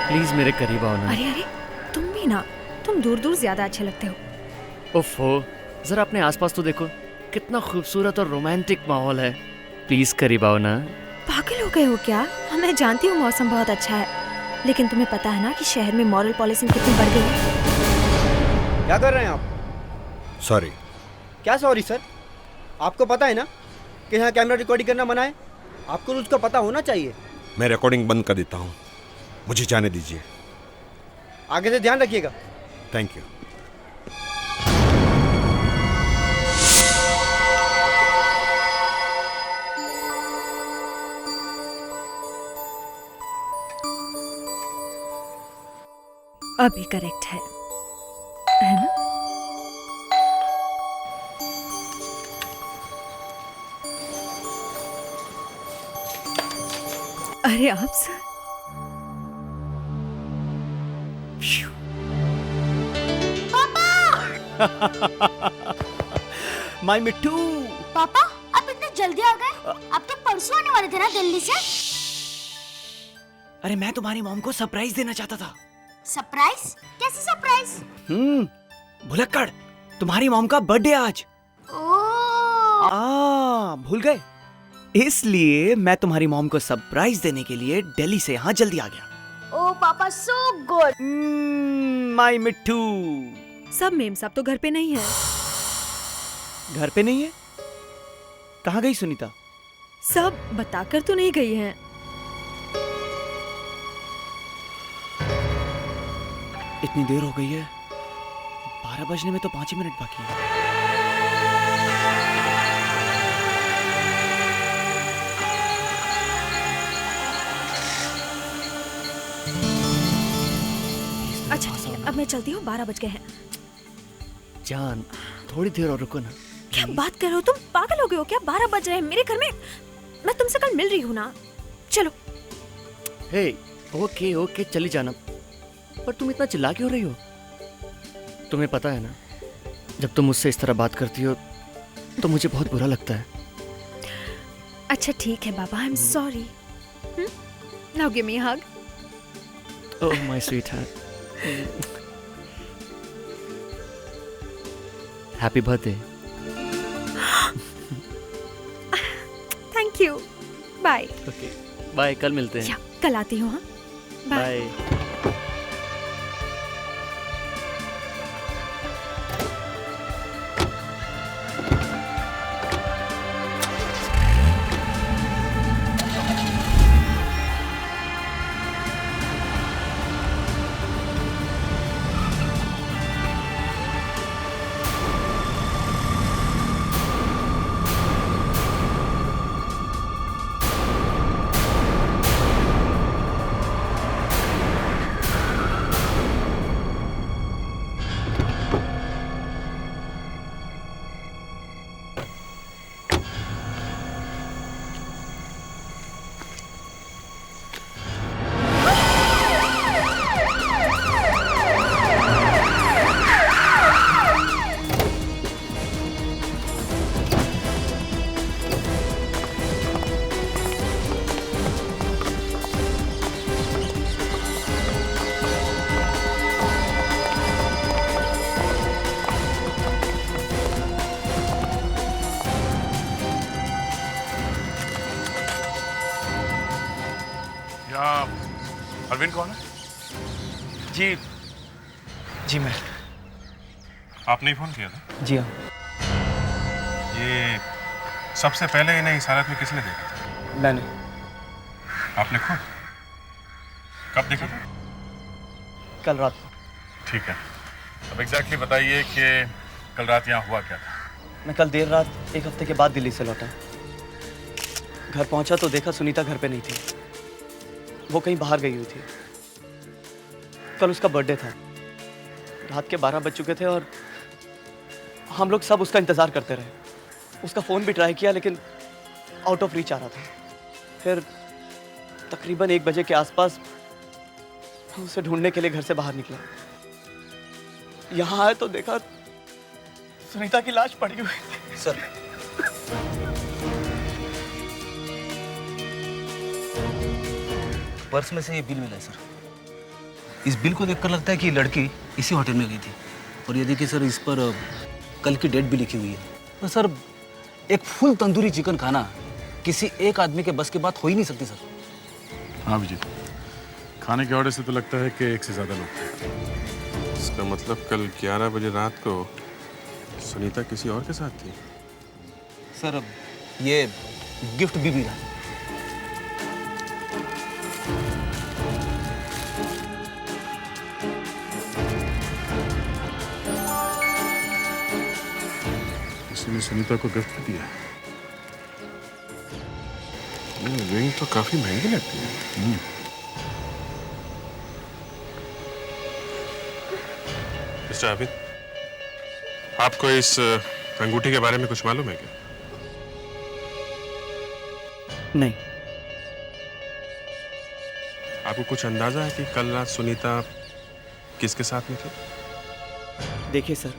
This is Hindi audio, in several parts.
प्लीज मेरे करीब आओ ना। अरे अरे, तुम भी ना, तुम दूर दूर ज्यादा अच्छे लगते हो। ओफो, जरा अपने आसपास तो देखो, कितना खूबसूरत और रोमांटिक माहौल है। प्लीज करीब आओ ना। पागल हो गए हो क्या? हाँ, मैं जानती हूँ मौसम बहुत अच्छा है, लेकिन तुम्हें पता है ना कि शहर में मॉरल पॉलिसिंग कितनी बढ़ गई है। क्या कर रहे हैं आप? सॉरी। क्या सॉरी सर? आपको पता है ना कि यहाँ कैमरा रिकॉर्डिंग करना मना है? आपको रूल्स का पता होना चाहिए। मैं रिकॉर्डिंग बंद कर देता हूँ, मुझे जाने दीजिए। आगे से ध्यान रखिएगा। Thank you. अभी करेक्ट है ना? अरे आप सर, माय मिट्टू। पापा, आप इतने जल्दी आ गए? अब तो परसों आने वाले थे ना दिल्ली से। अरे मैं तुम्हारी मॉम को सरप्राइज देना चाहता था। सरप्राइज? कैसे सरप्राइज? भुलक्कड़, तुम्हारी मॉम का बर्थडे आज। ओह, भूल गए? इसलिए मैं तुम्हारी मॉम को सरप्राइज देने के लिए दिल्ली से यहाँ जल्दी आ गया। ओह पापा, सो गुड। माय मिट्टू। सब मेम साहब तो घर पे नहीं है। घर पे नहीं है? कहाँ गई सुनीता? सब बताकर तो नहीं गई हैं। इतनी देर हो गई है, 12 बजने में तो 5 ही मिनट बाकी है। अच्छा ठीक है, अब मैं चलती हूँ, 12 बज गए हैं। जान, थोड़ी देर और रुको ना। क्या बात कर रहे हो तुम? पागल हो गए हो क्या? 12 बज रहे हैं मेरे घर में। मैं तुमसे कल मिल रही हूँ ना। चलो। हे, ओके ओके, चली जाना। पर तुम इतना चिल्ला क्यों रही हो? तुम्हें पता है ना, जब तुम मुझसे इस तरह बात करती हो तो मुझे बहुत बुरा लगता है। अच्छा ठीक है बाबा, I am sorry. Now give me a hug. Oh my sweetheart. Happy birthday. Thank you. Bye. Okay bye, कल मिलते हैं। कल आती हूँ। हाँ, बाय। बाय। अरविंद कौन है? जी मैं। आपने ही फोन किया था? जी हाँ। ये सबसे पहले इन्हें इस हालत में किसने देखा था? मैंने। आपने खुद? कब देखा था? कल रात। ठीक है, अब एग्जैक्टली बताइए कि कल रात यहाँ हुआ क्या था? मैं कल देर रात 1 हफ्ते के बाद दिल्ली से लौटा। घर पहुंचा तो देखा सुनीता घर पे नहीं थी, वो कहीं बाहर गई हुई थी। कल उसका बर्थडे था, रात के 12 बज चुके थे और हम लोग सब उसका इंतजार करते रहे। उसका फोन भी ट्राई किया लेकिन आउट ऑफ रीच आ रहा था। फिर तकरीबन 1 बजे के आसपास उसे ढूंढने के लिए घर से बाहर निकला। यहाँ आए तो देखा सुनीता की लाश पड़ी हुई थी। सर, पर्स में से ये बिल मिला है सर। इस बिल को देखकर लगता है कि ये लड़की इसी होटल में गई थी। और ये देखिए सर, इस पर कल की डेट भी लिखी हुई है। तो सर, एक फुल तंदूरी चिकन खाना किसी एक आदमी के बस की बात हो ही नहीं सकती सर। हाँ अभिजीत, खाने के ऑर्डर से तो लगता है कि एक से ज़्यादा लोग थे। इसका मतलब कल 11 बजे रात को सुनीता किसी और के साथ थी। सर, ये गिफ्ट भी मिला। किसी ने सुनीता को गिफ्ट दिया है। ये रिंग तो काफी महंगी लगती है। मिस्टर आबिद, आपको इस अंगूठी के बारे में कुछ मालूम है क्या? नहीं। आपको कुछ अंदाजा है कि कल रात सुनीता किसके साथ में थी? देखिए सर,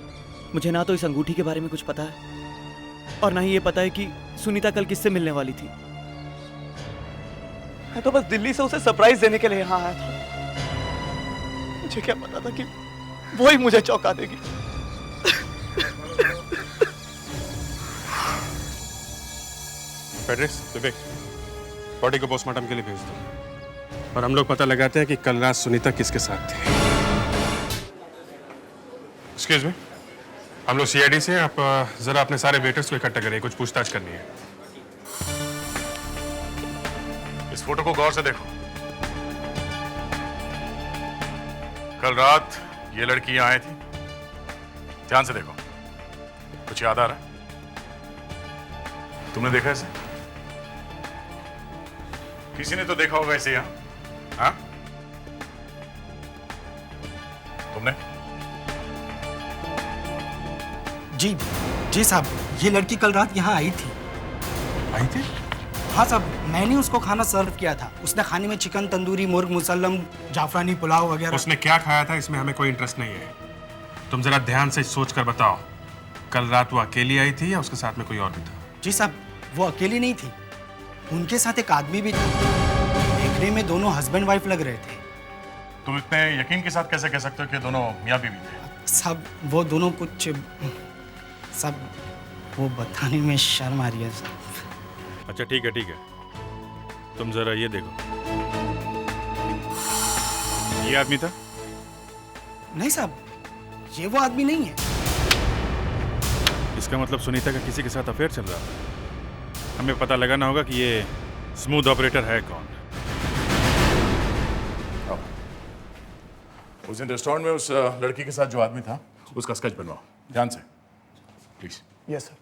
मुझे ना तो इस अंगूठी के बारे में कुछ पता है और ना ही ये पता है कि सुनीता कल किससे मिलने वाली थी। मैं तो बस दिल्ली से उसे सरप्राइज देने के लिए यहाँ आया था। मुझे क्या पता था कि वो ही मुझे चौंका देगी। फेडरिक्स, विवेक, बॉडी को पोस्टमार्टम के लिए भेज दो और हम लोग पता लगाते हैं कि कल रात सुनीता किसके साथ थी। एक्सक्यूज मी, हम लोग सीआईडी से, आप जरा अपने सारे वेटर्स को इकट्ठा करिए, कुछ पूछताछ करनी है। इस फोटो को गौर से देखो। कल रात ये लड़की यहाँ आई थी। ध्यान से देखो, कुछ याद आ रहा है? तुमने देखा इसे? किसी ने तो देखा होगा इसे यहाँ, हाँ? तुमने? जी साहब, ये लड़की कल रात यहाँ आई थी। आई थी? हाँ साहब, मैंने उसको खाना सर्व किया था। उसने खाने में चिकन तंदूरी, मुर्ग मुसल्लम, जाफरानी पुलाव वगैरह। उसने क्या खाया था इसमें हमें कोई इंटरेस्ट नहीं है। तुम जरा ध्यान से सोच कर बताओ, कल रात वो अकेली आई थी या उसके साथ में कोई और भी था? जी साहब, वो अकेली नहीं थी, उनके साथ एक आदमी भी था। देखने में दोनों हस्बैंड वाइफ लग रहे थे। तुम इतने यकीन के साथ कैसे कह सकते हो कि दोनों मियाँ बीवी थे? सब वो दोनों कुछ सब वो बताने में शर्म आ रही है साहब। अच्छा ठीक है, तुम जरा ये देखो। ये आदमी था? नहीं साहब, ये वो आदमी नहीं है। इसका मतलब सुनीता का किसी के साथ अफेयर चल रहा था। हमें पता लगाना होगा कि ये स्मूथ ऑपरेटर है कौन। उस दिन रेस्टोरेंट में उस लड़की के साथ जो आदमी था, उसका स्केच बनवाओ ध्यान से, प्लीज। Yes sir.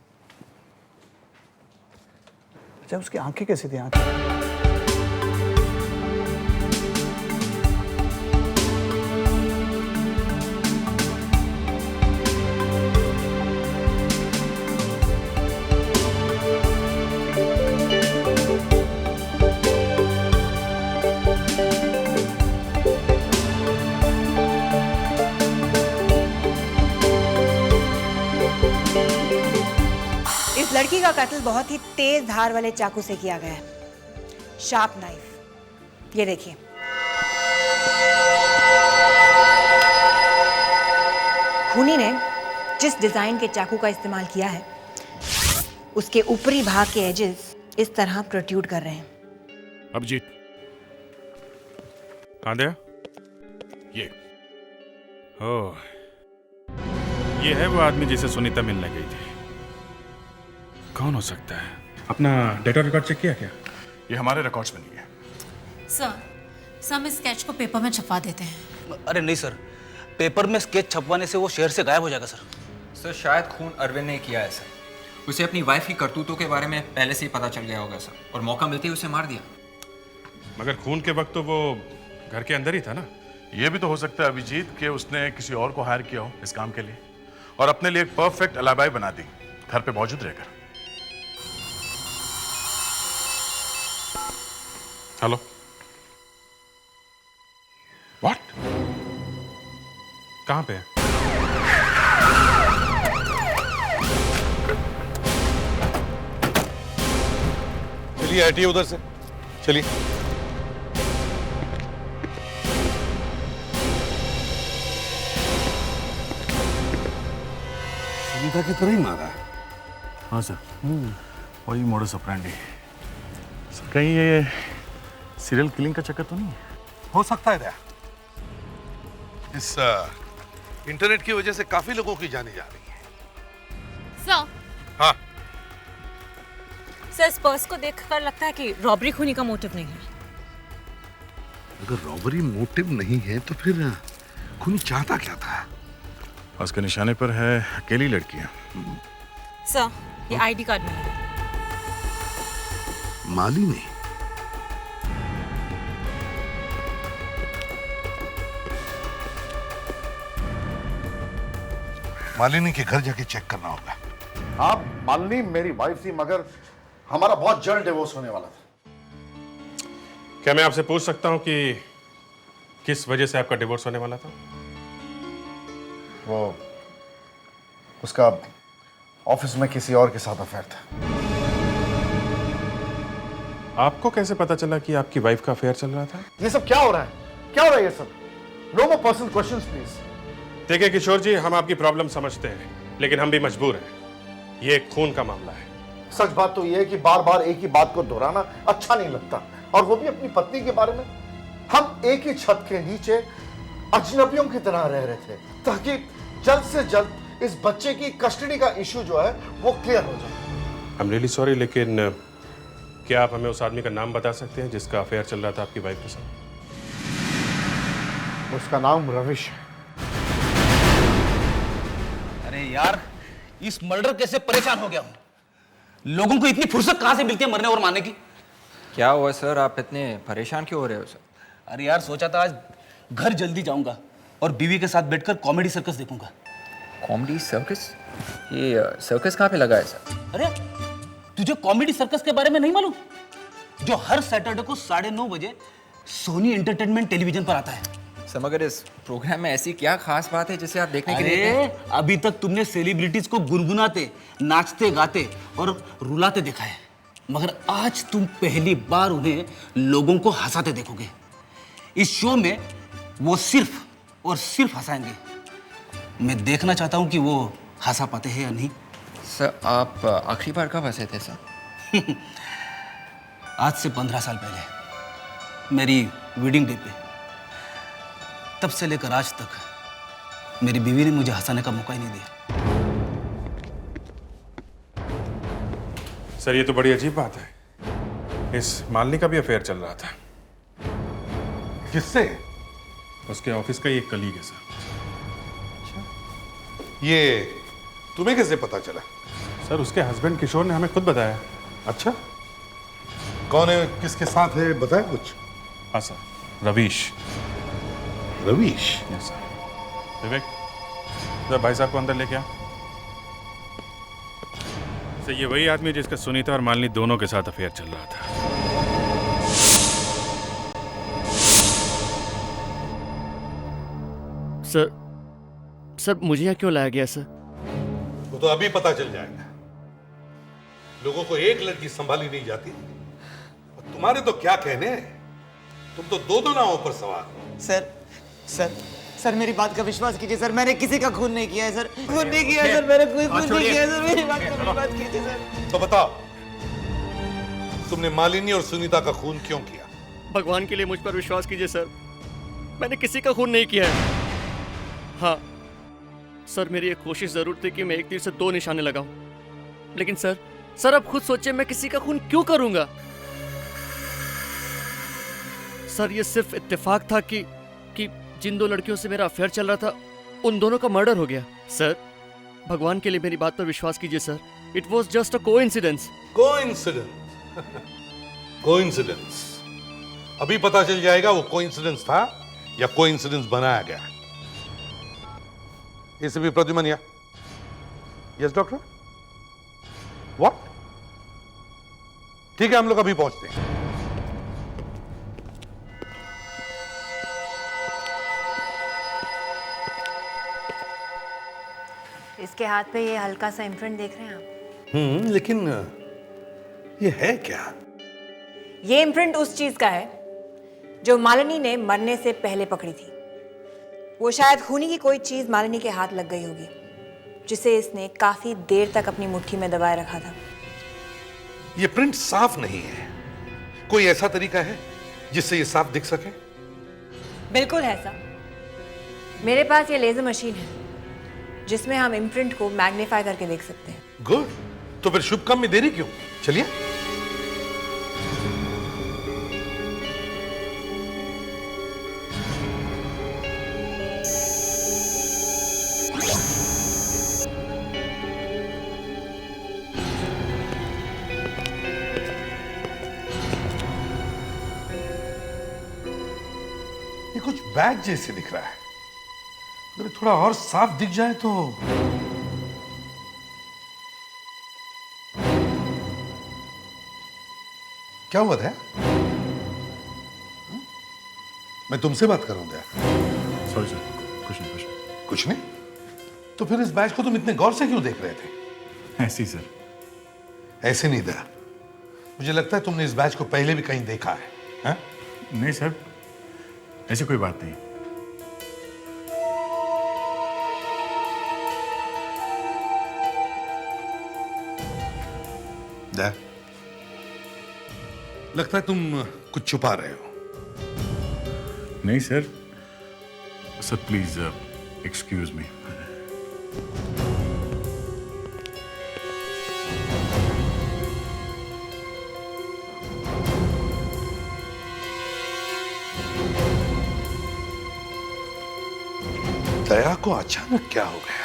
अच्छा, उसकी आंखें कैसी थी? आंखें लड़की का कत्ल बहुत ही तेज धार वाले चाकू से किया गया है, शार्प नाइफ। ये देखिए, खूनी ने जिस डिजाइन के चाकू का इस्तेमाल किया है, उसके ऊपरी भाग के एजेस इस तरह प्रोट्रूड कर रहे हैं। अभिजीत, कहां गया? ये ये है वो आदमी जिसे सुनीता मिलने गई थी। कौन हो सकता है? अपना डेटा रिकॉर्ड चेक किया क्या? ये हमारे रिकॉर्ड्स में नहीं है। सर, हम इस स्केच को पेपर में छपवा देते हैं। अरे नहीं सर, पेपर में स्केच छपवाने से वो शहर से गायब हो जाएगा सर। सर, शायद खून अरविंद ने किया है सर। उसे अपनी वाइफ की करतूतों के बारे में पहले से ही पता चल गया होगा सर, और मौका मिलते ही उसे मार दिया। मगर खून के वक्त तो वो घर के अंदर ही था ना। ये भी तो हो सकता है अभिजीत कि उसने किसी और को हायर किया हो इस काम के लिए और अपने लिए एक परफेक्ट अलाबाई बना दी, घर पे मौजूद रहकर। Hello, what? कहां पे है? चलिए हटिए उधर से, चलिए। सुनीता की तरह ही मारा। हाँ सर, वही मोडस ऑपरेंडी। सर कहीं ये सीरियल किलिंग का चक्कर तो नहीं है? हो सकता है। इस इंटरनेट की वजह से काफी लोगों की जाने जा रही है। सर, हाँ सर इस पर्स को देखकर लगता है कि रॉबरी खूनी का मोटिव नहीं है। अगर रॉबरी मोटिव नहीं है तो फिर खूनी चाहता क्या था? उसके निशाने पर है अकेली लड़कियां। सर, ये आईडी कार्ड मिला। मालिनी। मालिनी के घर जाके चेक करना होगा। हाँ मालिनी मेरी वाइफ थी, मगर हमारा बहुत जल्द डिवोर्स होने वाला था। क्या मैं आपसे पूछ सकता हूं कि किस वजह से आपका डिवोर्स होने वाला था? वो उसका ऑफिस में किसी और के साथ अफेयर था। आपको कैसे पता चला कि आपकी वाइफ का अफेयर चल रहा था? ये सब क्या हो रहा है? क्या हो रहा है ये सब? No more personal questions please. देखिए किशोर जी, हम आपकी प्रॉब्लम समझते हैं, लेकिन हम भी मजबूर हैं। ये एक खून का मामला है। सच बात तो ये है कि बार बार एक ही बात को दोहराना अच्छा नहीं लगता, और वो भी अपनी पत्नी के बारे में। हम एक ही छत के नीचे अजनबियों की तरह रह रहे थे, ताकि जल्द से जल्द इस बच्चे की कस्टडी का इशू जो है वो क्लियर हो जाए। आई एम रियली सॉरी, लेकिन क्या आप हमें उस आदमी का नाम बता सकते हैं जिसका अफेयर चल रहा था आपकी वाइफ के साथ? उसका नाम रविश है। अरे यार, इस मर्डर केस से परेशान हो गया हूं। लोगों को इतनी फुर्सत कहां से मिलती है मरने और मारने की? क्या हुआ सर, आप इतने परेशान क्यों हो रहे हो सर? अरे यार, सोचा था आज घर जल्दी जाऊंगा और बीवी के साथ बैठकर कॉमेडी सर्कस देखूंगा। Comedy circus? ये सर्कस कहाँ पे लगा है सर? अरे तुझे कॉमेडी सर्कस के बारे में नहीं मालूम? जो हर सैटरडे को 9:30 बजे सोनी एंटरटेनमेंट टेलीविजन पर आता है। सर मगर इस प्रोग्राम में ऐसी क्या खास बात है जिसे आप देखने के लिए? अरे अभी तक तुमने सेलिब्रिटीज को गुनगुनाते, नाचते गाते और रुलाते देखा है, मगर आज तुम पहली बार उन्हें लोगों को हंसाते देखोगे। इस शो में वो सिर्फ और सिर्फ हंसाएंगे। मैं देखना चाहता हूं कि वो हंसा पाते हैं या नहीं। सर आप आखिरी बार कब हंसे थे सर? आज से 15 साल पहले मेरी वेडिंग डे पे। तब से लेकर आज तक मेरी बीवी ने मुझे हंसाने का मौका ही नहीं दिया। सर ये तो बड़ी अजीब बात है। इस मालिनी का भी अफेयर चल रहा था। किससे? उसके ऑफिस का ही एक कलीग है सर। ये तुम्हें कैसे पता चला? सर उसके हस्बैंड किशोर ने हमें खुद बताया। अच्छा, कौन है, किसके साथ है, बताया कुछ? हाँ sir, Ravish. Ravish? Yes sir. Vivek, जरा भाई साहब को अंदर लेके आ। सर ये वही आदमी जिसका सुनीता और मालिनी दोनों के साथ अफेयर चल रहा था। सर मुझे यहाँ क्यों लाया गया सर? वो तो अभी पता चल जाएगा। लोगों को एक लड़की संभाली नहीं जाती, और तुम्हारे तो क्या कहने, तुम तो दो नावों पर सवार हो। सर मेरी बात का विश्वास कीजिए सर, मैंने किसी का खून नहीं किया है सर। खून नहीं किया है सर, मैंने कोई खून नहीं किया है सर। मेरी बात का विश्वास कीजिए सर। तो बताओ, तुमने मालिनी और सुनीता का खून क्यों किया? भगवान के लिए मुझ पर विश्वास कीजिए सर, मैंने किसी का खून नहीं किया है। हाँ सर, मेरी एक कोशिश जरूर थी कि मैं एक तीर से 2 निशाने लगाऊं, लेकिन सर अब खुद सोचिए मैं किसी का खून क्यों करूंगा? सर ये सिर्फ इत्तेफाक था कि जिन 2 लड़कियों से मेरा अफेयर चल रहा था उन दोनों का मर्डर हो गया। सर भगवान के लिए मेरी बात पर विश्वास कीजिए sir, it was just a coincidence. Coincidence? अभी पता चल जाएगा वो कोइंसिडेंस था या कोइंसिडेंस बनाया गया। इसे भी प्रद्युमन या? Yes doctor? व्हाट? ठीक है, हम लोग अभी पहुंचते हैं। इसके हाथ पे ये हल्का सा इम्प्रिंट देख रहे हैं आप? लेकिन ये है क्या? ये इम्प्रिंट उस चीज का है जो मालिनी ने मरने से पहले पकड़ी थी। वो शायद खूनी की कोई चीज मालिनी के हाथ लग गई होगी, जिसे इसने काफी देर तक अपनी मुट्ठी में दबाए रखा था। ये प्रिंट साफ नहीं है। कोई ऐसा तरीका है जिससे ये साफ दिख सके? बिल्कुल है सर। मेरे पास ये लेजर मशीन है जिसमें हम इम्प्रिंट को मैग्नीफाई करके देख सकते हैं। गुड, तो फिर शुभ काम में देरी क्यों? चलिए। ये कुछ बैग जैसे दिख रहा है, अगर थोड़ा और साफ दिख जाए तो। क्या हुआ था? मैं तुमसे बात कर रहा हूं दया। सॉरी सर, कुछ नहीं। कुछ नहीं? तो फिर इस बैच को तुम इतने गौर से क्यों देख रहे थे? ऐसे ही सर। ऐसे नहीं दया, मुझे लगता है तुमने इस बैच को पहले भी कहीं देखा है, हा? नहीं सर, ऐसी कोई बात नहीं। दया, लगता है तुम कुछ छुपा रहे हो। नहीं sir. Sir please excuse me. Daya को अचानक क्या हो गया?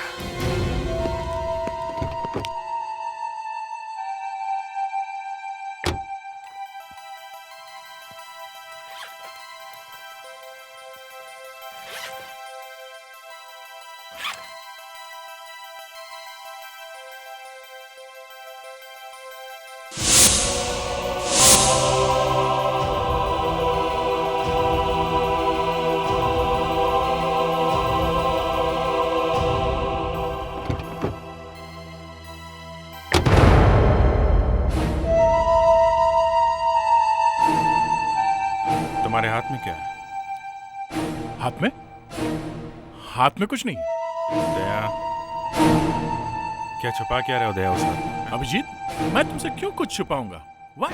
तुम्हारे हाथ में क्या है? हाथ में? हाथ में कुछ नहीं। दया, क्या छुपा क्या रहे हो दया उस हाथ में? अभिजीत, मैं तुमसे क्यों कुछ छुपाऊंगा? Why?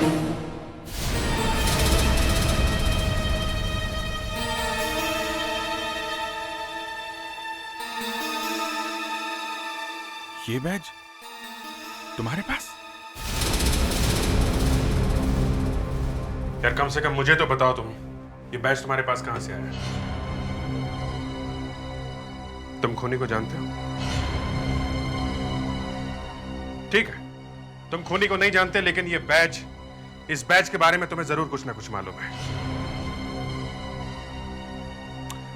ये बैज तुम्हारे पास? यार कम से कम मुझे तो बताओ तुम, ये बैज तुम्हारे पास कहां से आया? तुम खूनी को जानते हो? ठीक है, तुम खूनी को नहीं जानते, लेकिन ये बैज, इस बैज के बारे में तुम्हें जरूर कुछ ना कुछ मालूम है।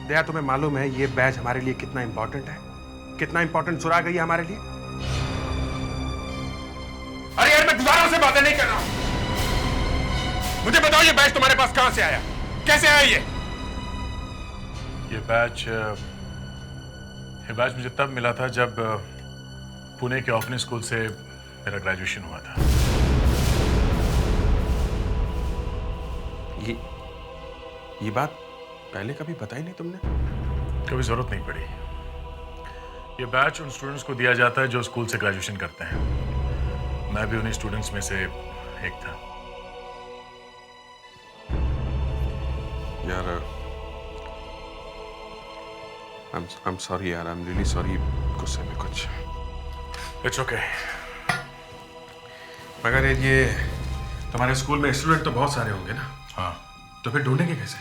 दया, तुम्हें मालूम है ये बैज हमारे लिए कितना इंपॉर्टेंट है? कितना इंपॉर्टेंट सुराग है ये हमारे लिए? अरे यार, मैं दोबारा से बातें नहीं कर रहा हूं। मुझे बताओ ये बैच तुम्हारे पास कहां से आया? कैसे आया ये बैच मुझे तब मिला था जब पुणे के ऑफनी स्कूल से मेरा ग्रेजुएशन हुआ था। ये बात पहले कभी बताई नहीं तुमने? कभी जरूरत नहीं पड़ी। ये बैच उन स्टूडेंट्स को दिया जाता है जो स्कूल से ग्रेजुएशन करते हैं। मैं भी उन्हीं स्टूडेंट्स में से एक था। यार, I'm sorry यार, I'm really sorry। गुस्से में कुछ। It's okay। मगर ये तुम्हारे स्कूल में स्टूडेंट तो बहुत सारे होंगे ना? हाँ। तो फिर ढूंढेंगे कैसे?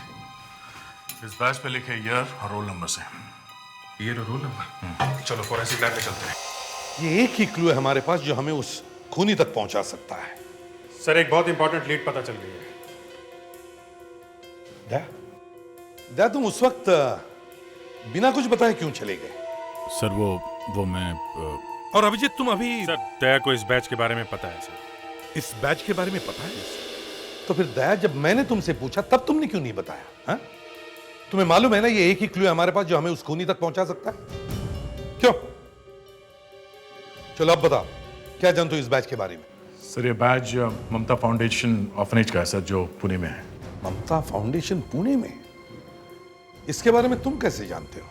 इस बैच पे लिखे ईयर और रोल नंबर से। ईयर और रोल नंबर? चलो फोरेंसिक लैब में चलते हैं। ये एक ही क्लू है हमारे पास जो हमें उस खूनी तक पहुंचा सकता है। सर, एक बहुत इंपॉर्टेंट लीड पता चल गई है। दया, तुम उस वक्त बिना कुछ बताए क्यों चले गए? सर वो मैं और अभिजीत, तुम अभी? सर, दया को इस बैच के बारे में पता है सर। इस बैच के बारे में पता है? तो फिर दया, जब मैंने तुमसे पूछा तब तुमने क्यों नहीं बताया? हा? तुम्हें मालूम है ना ये एक ही क्लू है हमारे पास जो हमें उस खूनी तक पहुंचा सकता है। क्यों? चलो अब बताओ, क्या जानते हो इस बैच के बारे में? सर, ये बैच ममता फाउंडेशन ऑर्फनेज का है सर, जो पुणे में है। ममता फाउंडेशन पुणे में? इसके बारे में तुम कैसे जानते हो?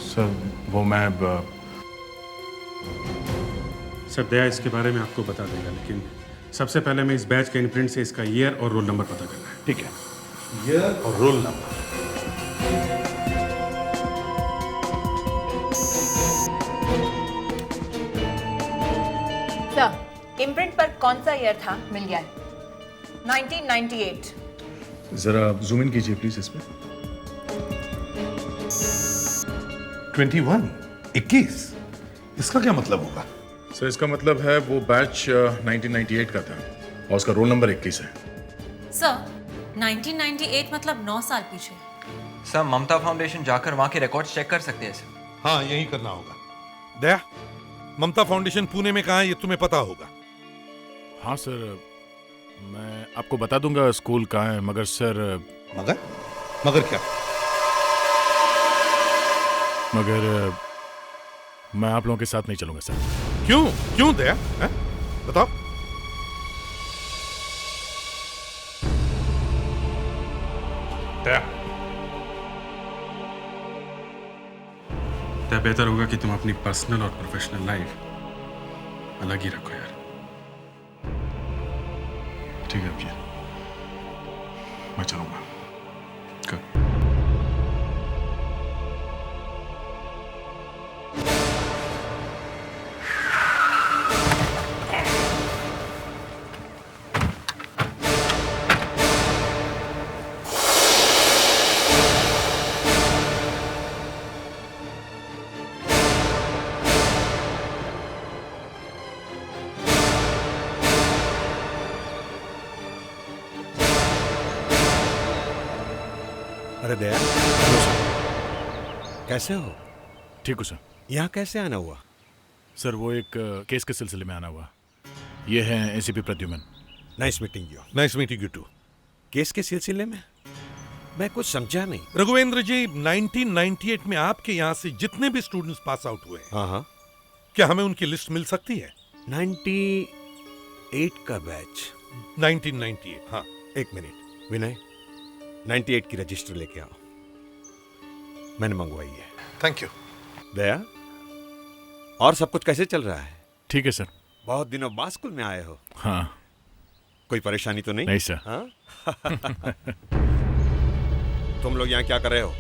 सर, वो मैं सर दया इसके बारे में आपको बता देगा, लेकिन सबसे पहले मैं इस बैच के इनप्रिंट से इसका ईयर और रोल नंबर पता करना है। ठीक है, ईयर और रोल नंबर। सर, इम्प्रिंट पर कौन सा ईयर था मिल गया है। 1998। जरा जूम इन कीजिए प्लीज इसमें। 21 इसका क्या मतलब होगा? सर इसका मतलब है वो बैच 1998 का था और उसका रोल नंबर 21 है। सर 1998 मतलब 9 साल पीछे। सर ममता फाउंडेशन जाकर वहाँ के रिकॉर्ड्स चेक कर सकते हैं सर। हाँ यही करना होगा। दया, ममता फाउंडेशन पुणे में कहाँ है ये तुम्हें पता होगा? हाँ सर, मैं आपको बता दूंगा स्कूल कहाँ है, मगर सर। मगर क्या? मगर मैं आप लोगों के साथ नहीं चलूंगा सर। क्यों दया? बताओ। दया, बेहतर होगा कि तुम अपनी पर्सनल और प्रोफेशनल लाइफ अलग ही रखो यार। ठीक है भैया, मैं चलूंगा। अरे दया, कैसे हो? ठीक हूँ सर। यहाँ कैसे आना हुआ? सर वो एक केस के सिलसिले में आना हुआ। ये है ACP Pradyuman. Nice meeting you. Nice meeting you too. Case के सिलसिले में? मैं कुछ समझा नहीं। रघुवेंद्र जी, 1998 में आपके यहाँ से जितने भी स्टूडेंट्स पास आउट हुए हैं, हाँ, क्या हमें उनकी लिस्ट मिल सकती है? 98 का बैच। 1998। हाँ, एक मिनट विनय, 98 की रजिस्टर लेके आओ। मैंने मंगवाई है। Thank you. दया, और सब कुछ कैसे चल रहा है? ठीक है सर। बहुत दिनों बाद स्कूल में आए हो। हाँ। कोई परेशानी तो नहीं? नहीं सर। हाँ? तुम लोग यहाँ क्या कर रहे हो?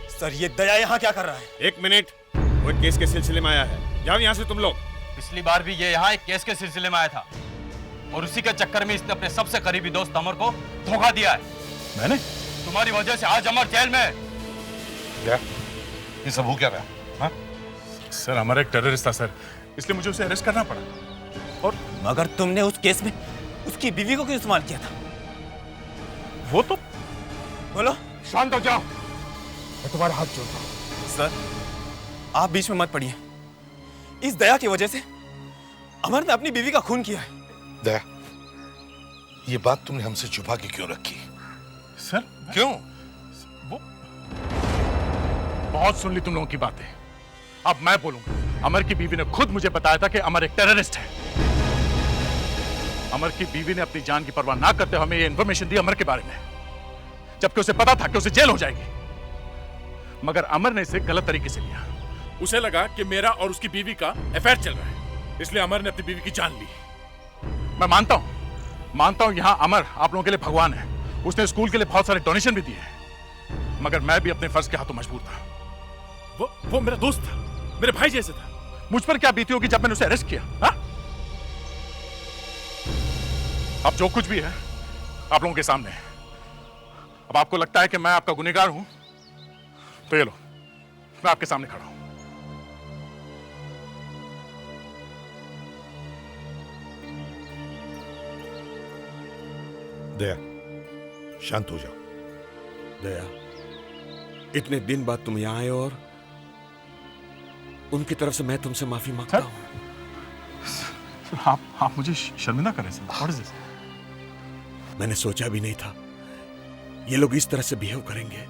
सर ये दया यहाँ क्या कर रहा है? एक मिनट, वो एक केस के सिलसिले में आया है। जाओ यहाँ से तुम लोग। पिछली बार भी ये यहाँ एक केस के सिलसिले में आया था और उसी के चक्कर में इसने अपने सबसे करीबी दोस्त अमर को धोखा दिया है। मैंने? तुम्हारी वजह से आज अमर जेल में है। क्या ये सब हो क्या रहा? हाँ? सर अमर एक टेररिस्ट था सर, इसलिए मुझे उसे अरेस्ट करना पड़ा। और मगर तुमने उस केस में उसकी बीवी को क्यों इस्तेमाल किया था? वो तो बोलो। शांत हो जाओ, मैं तुम्हारा हाथ जोड़ता हूं। सर आप बीच में मत पड़िए। इस दया की वजह से अमर ने अपनी बीवी का खून किया है। दया, ये बात तुमने हमसे छुपा के क्यों रखी? सर क्यों? वो बहुत सुन ली तुम लोगों की बातें, अब मैं बोलूंगा। अमर की बीवी ने खुद मुझे बताया था कि अमर एक टेररिस्ट है। अमर की बीवी ने अपनी जान की परवाह ना करते हुए हमें ये इंफॉर्मेशन दी अमर के बारे में, जबकि उसे पता था कि उसे जेल हो जाएगी। मगर अमर ने इसे गलत तरीके से लिया। उसे लगा कि मेरा और उसकी बीवी का अफेयर चल रहा है, इसलिए अमर ने अपनी बीवी की जान ली। मैं मानता हूं यहां अमर आप लोगों के लिए भगवान है। उसने स्कूल के लिए बहुत सारे डोनेशन भी दिए हैं, मगर मैं भी अपने फर्ज के हाथों मजबूर था। वो मेरा दोस्त था, मेरे भाई जैसे था। मुझ पर क्या बीती होगी जब मैंने उसे अरेस्ट किया? हा? अब जो कुछ भी है आप लोगों के सामने है। अब आपको लगता है कि मैं आपका गुनहगार हूं, तो ये लो, मैं आपके सामने खड़ा हूं। दया, शांत हो जाओ। दया, इतने दिन बाद तुम यहाँ आए और उनकी तरफ से मैं तुमसे माफी मांगता हूँ। आप मुझे शर्मिंदा करें सर। What is this? मैंने सोचा भी नहीं था ये लोग इस तरह से बिहेव करेंगे।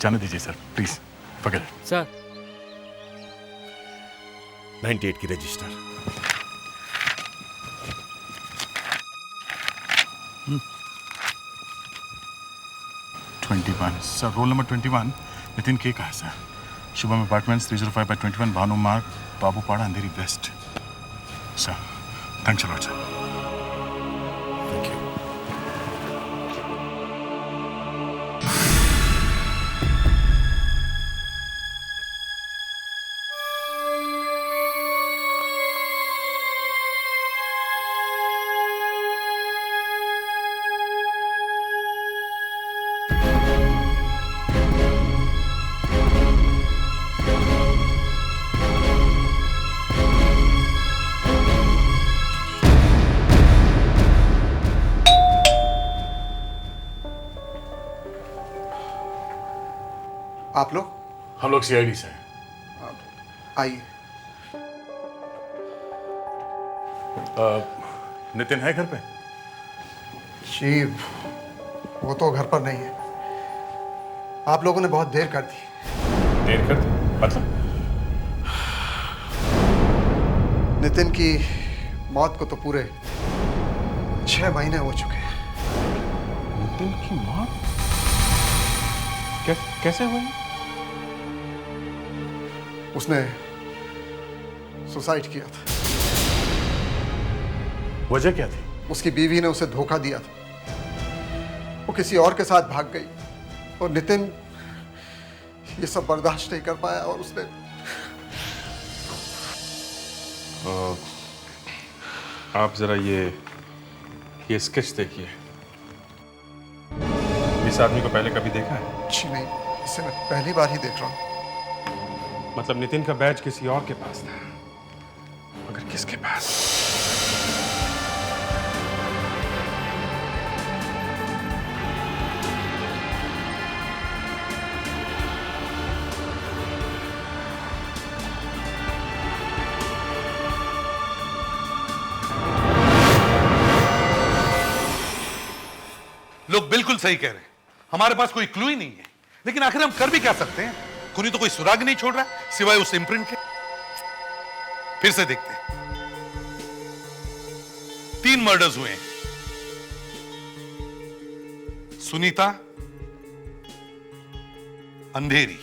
जाने दीजिए sir, please forget it। Sir 98 की register. 21 sir, roll number 21 Nitin के का है sir. Shubham apartments 305/21 Bhanu Marg Babupada Andheri west. Sir thanks a lot sir. Thank you. आप लोग? हम लोग सीआईडी से हैं। आइए। नितिन है घर पे? जी वो तो घर पर नहीं है। आप लोगों ने बहुत देर कर दी। देर कर दी मतलब? नितिन की मौत को तो पूरे 6 महीने हो चुके हैं। नितिन की मौत कैसे हुई? उसने सुसाइड किया था। वजह क्या थी? उसकी बीवी ने उसे धोखा दिया था। वो किसी और के साथ भाग गई और नितिन ये सब बर्दाश्त नहीं कर पाया और उसने आप जरा ये स्केच देखिए। इस आदमी को पहले कभी देखा है? जी नहीं, इसे मैं पहली बार ही देख रहा हूँ। मतलब नितिन का बैज किसी और के पास था, मगर किसके पास? लोग बिल्कुल सही कह रहे हैं, हमारे पास कोई क्लू ही नहीं है, लेकिन आखिर हम कर भी क्या सकते हैं? खूनी तो कोई सुराग नहीं छोड़ रहा सिवाय उस इम्प्रिंट के। फिर से देखते हैं। 3 मर्डर्स हुए हैं। सुनीता, अंधेरी,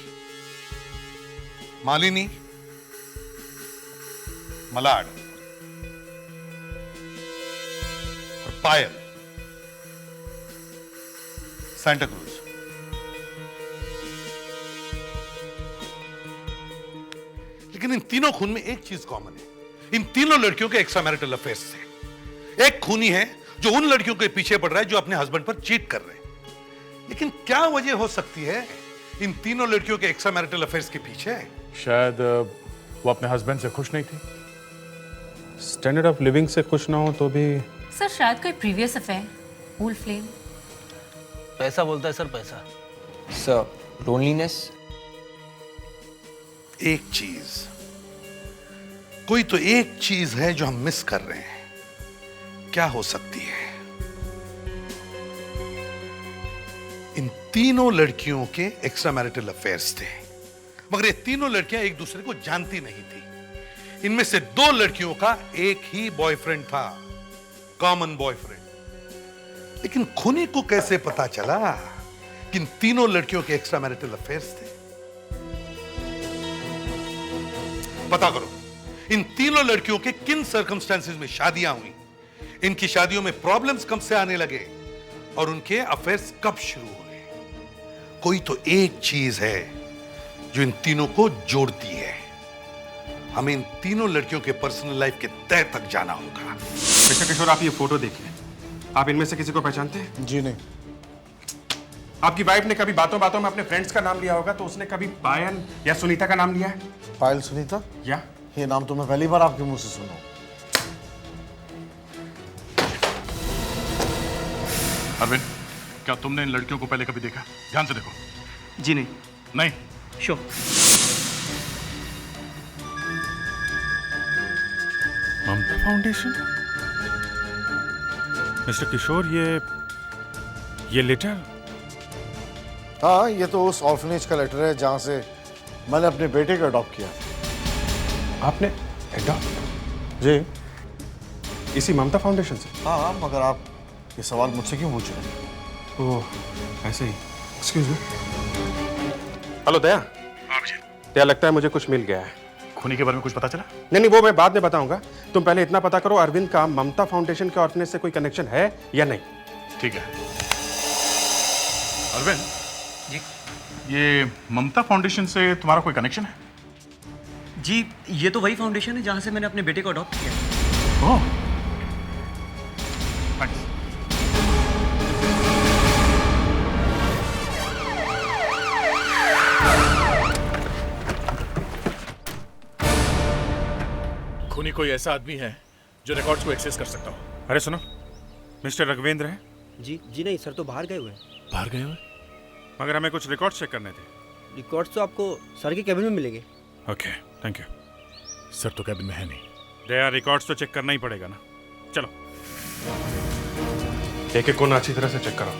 मालिनी, मलाड और पायल, सांता क्रूज। लेकिन इन तीनों खून में एक चीज कॉमन है। इन तीनों लड़कियों के एक्स्ट्रा मैरिटल अफेयर्स थे। एक खूनी है जो उन लड़कियों के पीछे पड़ रहा है जो अपने हस्बैंड पर चीट कर रहे हैं। लेकिन क्या वजह हो सकती है इन तीनों लड़कियों के एक्स्ट्रा मैरिटल अफेयर्स के पीछे? शायद वो अपने हस्बैंड से खुश नहीं थी। स्टैंडर्ड ऑफ लिविंग से खुश ना हो तो भी सर शायद कोई प्रीवियस अफेयर, ओल्ड फ्लेम। पैसा बोलता है सर, पैसा। Sir loneliness. एक चीज, कोई तो एक चीज है जो हम मिस कर रहे हैं। क्या हो सकती है? इन तीनों लड़कियों के एक्स्ट्रा मैरिटल अफेयर्स थे, मगर ये तीनों लड़कियां एक दूसरे को जानती नहीं थी। इनमें से 2 लड़कियों का एक ही बॉयफ्रेंड था, कॉमन बॉयफ्रेंड। लेकिन खूनी को कैसे पता चला कि इन तीनों लड़कियों के एक्स्ट्रा मैरिटल अफेयर्स थे? पता करो इन तीनों लड़कियों के किन सर्कमस्टेंसेस में शादियां हुई, इनकी शादियों में प्रॉब्लम्स कब से आने लगे और उनके अफेयर्स कब शुरू हुए। कोई तो एक चीज है जो इन तीनों को जोड़ती है। हमें इन तीनों लड़कियों के पर्सनल लाइफ के तह तक जाना होगा। मिस्टर किशोर, आप ये फोटो देखिए। आप इनमें से किसी को पहचानते हैं? जी नहीं। आपकी वाइफ ने कभी बातों बातों में अपने फ्रेंड्स का नाम लिया होगा, तो उसने कभी पायल या सुनीता का नाम लिया है? पायल सुनीता? या ये नाम तो मैं पहली बार आपके मुंह से सुना। अरविंद, क्या तुमने इन लड़कियों को पहले कभी देखा? ध्यान से देखो। जी नहीं। नहीं? श्योर। ममता फाउंडेशन? मिस्टर किशोर, ये लेटर? हाँ, ये तो उस ऑर्फनेज का लेटर है जहां से मैंने अपने बेटे को अडॉप्ट किया। आपने अडॉप्ट? जी। इसी ममता फाउंडेशन से? हाँ, मगर आप ये सवाल मुझसे क्यों पूछ रहे हैं? ओह, ऐसे ही। Excuse me. हेलो दया। या लगता है मुझे कुछ मिल गया है। खूनी के बारे में कुछ पता चला? नहीं, वो मैं बाद में बताऊंगा। तुम पहले इतना पता करो अरविंद का ममता फाउंडेशन के ऑर्फनेज से कोई कनेक्शन है या नहीं। ठीक है। अरविंद जी, ये ममता फाउंडेशन से तुम्हारा कोई कनेक्शन है? जी, ये तो वही फाउंडेशन है जहां से मैंने अपने बेटे को अडॉप्ट किया। ओह, थैंक्स। खूनी कोई ऐसा आदमी है जो रिकॉर्ड्स को एक्सेस कर सकता हो। अरे सुनो, मिस्टर रघवेंद्र है? जी नहीं सर, तो बाहर गए हुए हैं। बाहर गए हुए? मगर हमें कुछ रिकॉर्ड्स चेक करने थे। रिकॉर्ड्स तो आपको सर के कैबिन में मिलेंगे। Okay, thank you. सर तो कैबिन में है नहीं। दया, रिकॉर्ड्स तो चेक करना ही पड़ेगा ना। चलो, एक एक कोना अच्छी तरह से चेक करो।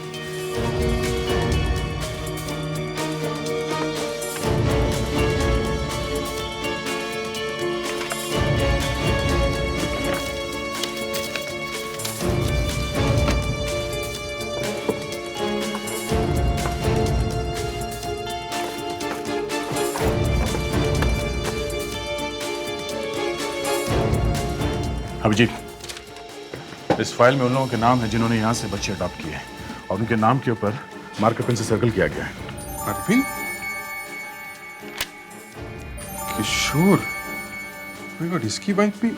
अभिजीत, इस फाइल में उन लोगों के नाम है जिन्होंने यहाँ से बच्चे अडॉप्ट किए हैं और उनके नाम के ऊपर मार्कर पेन से सर्कल किया गया है। अरविंद, किशोर, माय गॉड, इसकी बाइक भी।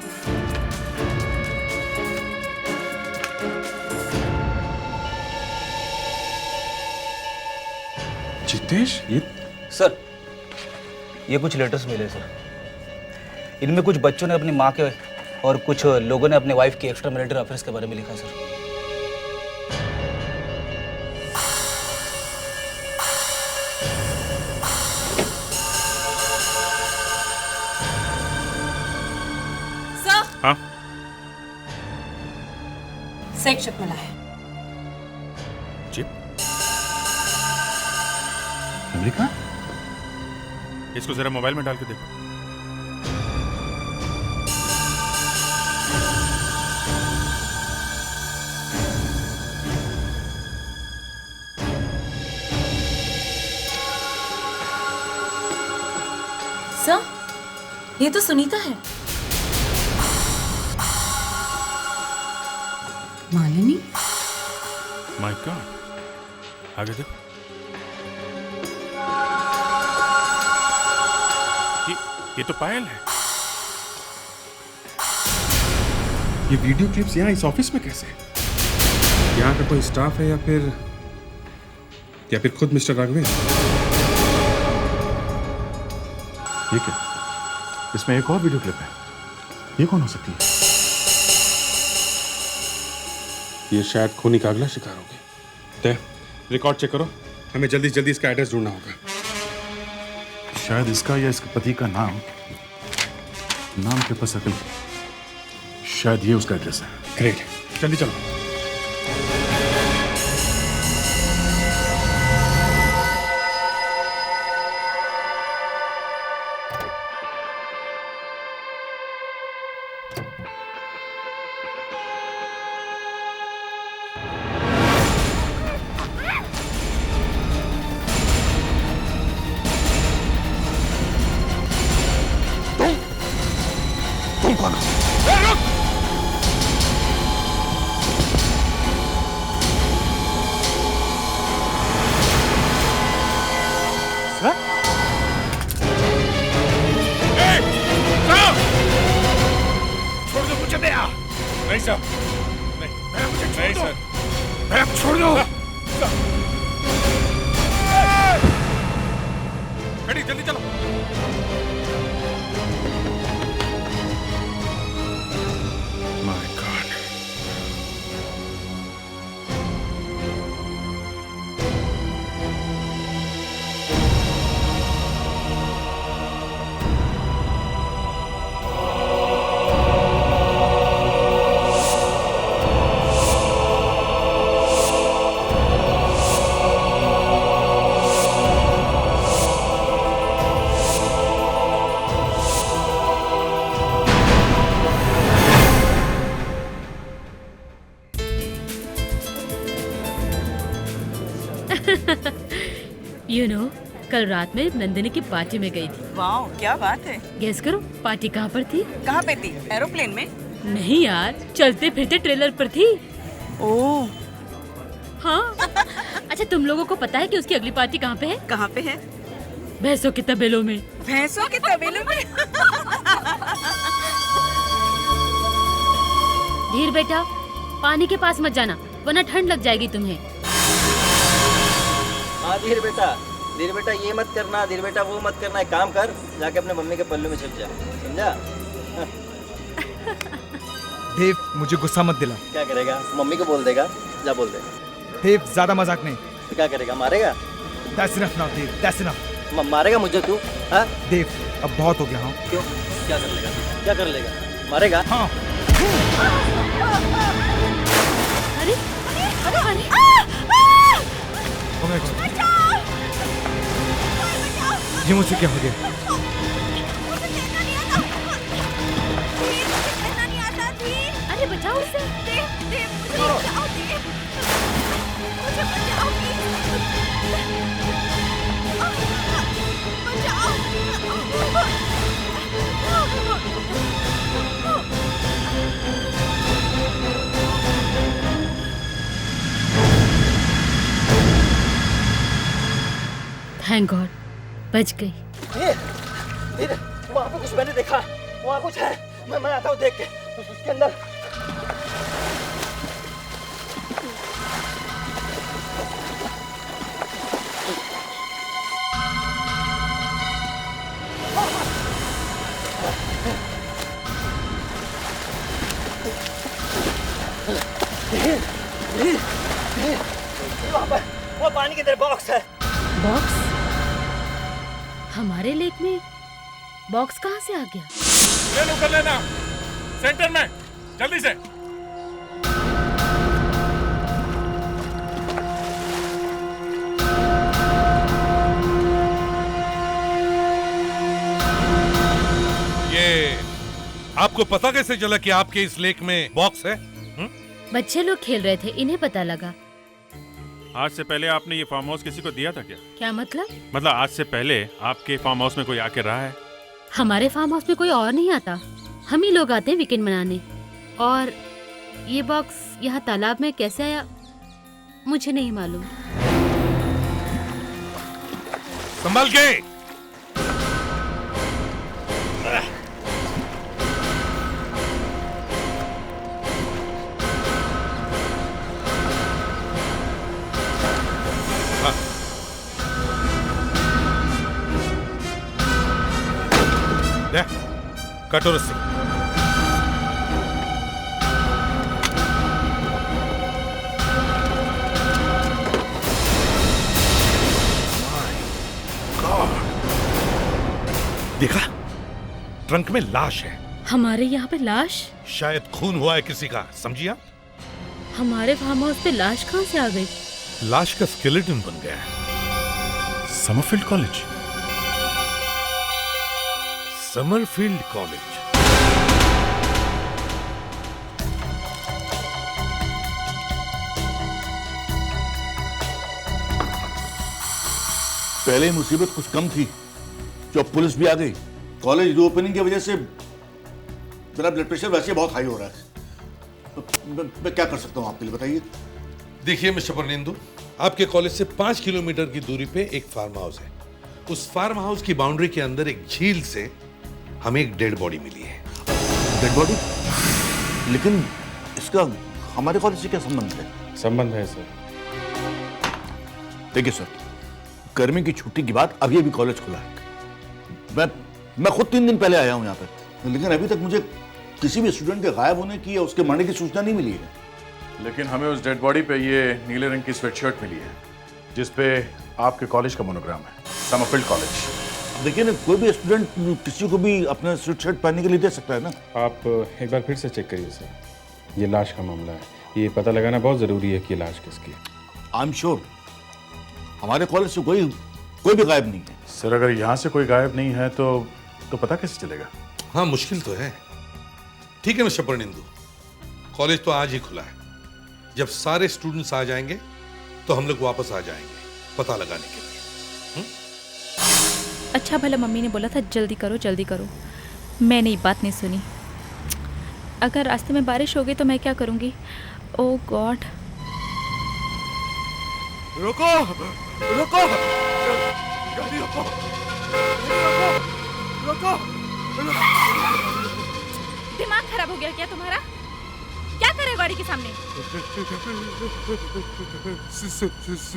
जितेश, ये सर, ये कुछ लेटर्स मिले सर। इनमें कुछ बच्चों ने अपनी माँ के और कुछ लोगों ने अपने वाइफ के एक्स्ट्रा मैरिटल अफेयर्स के बारे में लिखा सर। सर, हाँ, सेक्स चिप मिला है। चिप? अमेरिका? इसको जरा मोबाइल में डाल के देखो। सर, ये तो सुनीता है। मालिनी? माय गॉड, आगे देखो। ये तो पायल है। ये वीडियो क्लिप्स यहाँ इस ऑफिस में कैसे? यहाँ का कोई स्टाफ है या फिर खुद मिस्टर राघवेंद्र? ये क्या? इसमें एक और वीडियो क्लिप है। ये कौन हो सकती है? ये शायद खूनी का अगला शिकार होगी। तय, रिकॉर्ड चेक करो, हमें जल्दी से जल्दी इसका एड्रेस ढूंढना होगा। शायद इसका या इसके पति का नाम के ऊपर सर्कल, शायद ये उसका एड्रेस है। ग्रेट, जल्दी चलो। नहीं सर, नहीं सर, मैम छोड़ दो। खड़ी, जल्दी चलो। माय गॉड, You know, कल रात में नंदिनी की पार्टी में गई थी। वाह, क्या बात है। गेस करो पार्टी कहाँ पर थी? कहाँ पे थी? एरोप्लेन में? नहीं यार, चलते फिरते ट्रेलर पर थी। ओह हाँ। अच्छा, तुम लोगों को पता है कि उसकी अगली पार्टी कहाँ पे है? कहाँ पे है? भैंसों के तबेलों में। भैंसों के तबेलों में? धीर बेटा, पानी के पास मत जाना वरना ठंड लग जाएगी तुम्हें। हाँ धीर बेटा ये मत करना, धीर बेटा वो मत करना। एक काम कर, जाके अपने मम्मी के पल्लू में छिप जा, समझा? देव, मुझे गुस्सा मत दिला। क्या करेगा? मम्मी को बोल देगा, जा बोल दे। देव, ज्यादा मजाक नहीं। तो क्या करेगा? मारेगा? That's enough now, Dev, that's enough। मारेगा मुझे तू? हाँ? देव, अब बहुत हो गया। हाँ। क्यों? क्या कर लेगा? क्या कर लेगा? मारेगा? हाँ। अरे अरे अरे Oh my God। ये मुझसे क्या हो गया? अरे बचाओ उसे। थैंक गॉड, बच गई। धीरे, वहाँ पे कुछ मैंने देखा, वहाँ कुछ है। मैं आता हूँ देख के। उसके अंदर वो पानी के अंदर बॉक्स है। बॉक्स? हमारे लेक में बॉक्स कहाँ से आ गया? ले लो, कर लेना सेंटर में, जल्दी से। ये आपको पता कैसे चला कि आपके इस लेक में बॉक्स है? बच्चे लोग खेल रहे थे, इन्हें पता लगा। आज से पहले आपने ये फार्म हाउस किसी को दिया था क्या? क्या मतलब? मतलब आज से पहले आपके फार्म हाउस में कोई आके रहा है? हमारे फार्म हाउस में कोई और नहीं आता, हम ही लोग आते हैं वीकेंड मनाने। और ये बॉक्स यहाँ तालाब में कैसे आया मुझे नहीं मालूम। संभाल के। कटोर से देखा, ट्रंक में लाश है। हमारे यहाँ पे लाश? शायद खून हुआ है किसी का, समझिए? हमारे फार्म हाउस पे लाश कहाँ से आ गई? लाश का स्केलेटन बन गया है। Summerfield college. Summerfield college. पहले मुसीबत कुछ कम थी, जब पुलिस भी आ गई। कॉलेज रीओपनिंग की वजह से मेरा ब्लड प्रेशर वैसे बहुत हाई हो रहा है। तो मैं क्या कर सकता हूँ आपके लिए, बताइए। देखिए मिस्टर परनिंदु, आपके कॉलेज से 5 किलोमीटर की दूरी पे एक फार्म हाउस है। उस फार्म हाउस की बाउंड्री के अंदर एक झील से हमें एक डेड बॉडी मिली है। Dead body? लेकिन इसका हमारे कॉलेज से क्या संबंध है? संबंध है सर। देखिए सर, गर्मी की छुट्टी के बाद अभी अभी कॉलेज खुला है। मैं खुद 3 दिन पहले आया हूँ यहाँ पे, लेकिन अभी तक मुझे किसी भी स्टूडेंट के गायब होने की या उसके मरने की सूचना नहीं मिली है। लेकिन हमें उस डेड बॉडी पे ये नीले रंग की स्वेटशर्ट मिली है जिसपे आपके कॉलेज का मोनोग्राम है, समरफील्ड कॉलेज। देखिए ना, कोई भी स्टूडेंट किसी को भी अपना स्वेटशर्ट पहनने के लिए दे सकता है ना। आप एक बार फिर से चेक करिए सर, ये लाश का मामला है, ये पता लगाना बहुत जरूरी है कि लाश किसकी है। आई एम श्योर हमारे कॉलेज से कोई भी गायब नहीं है। सर अगर यहाँ से कोई गायब नहीं है तो पता कैसे चलेगा? हाँ मुश्किल तो है। ठीक है मिस्टर परनिंदु, कॉलेज तो आज ही खुला है। जब सारे स्टूडेंट्स आ जाएंगे तो हम लोग वापस आ जाएंगे पता लगाने के लिए। अच्छा भला मम्मी ने बोला था जल्दी करो। मैंने ये बात नहीं सुनी। अगर रास्ते में बारिश हो गई तो मैं क्या करूँगी? ओह गॉड। रुको रुको, गाड़ी रोको, रुको। दिमाग खराब हो गया क्या तुम्हारा? क्या करे गाड़ी के सामने?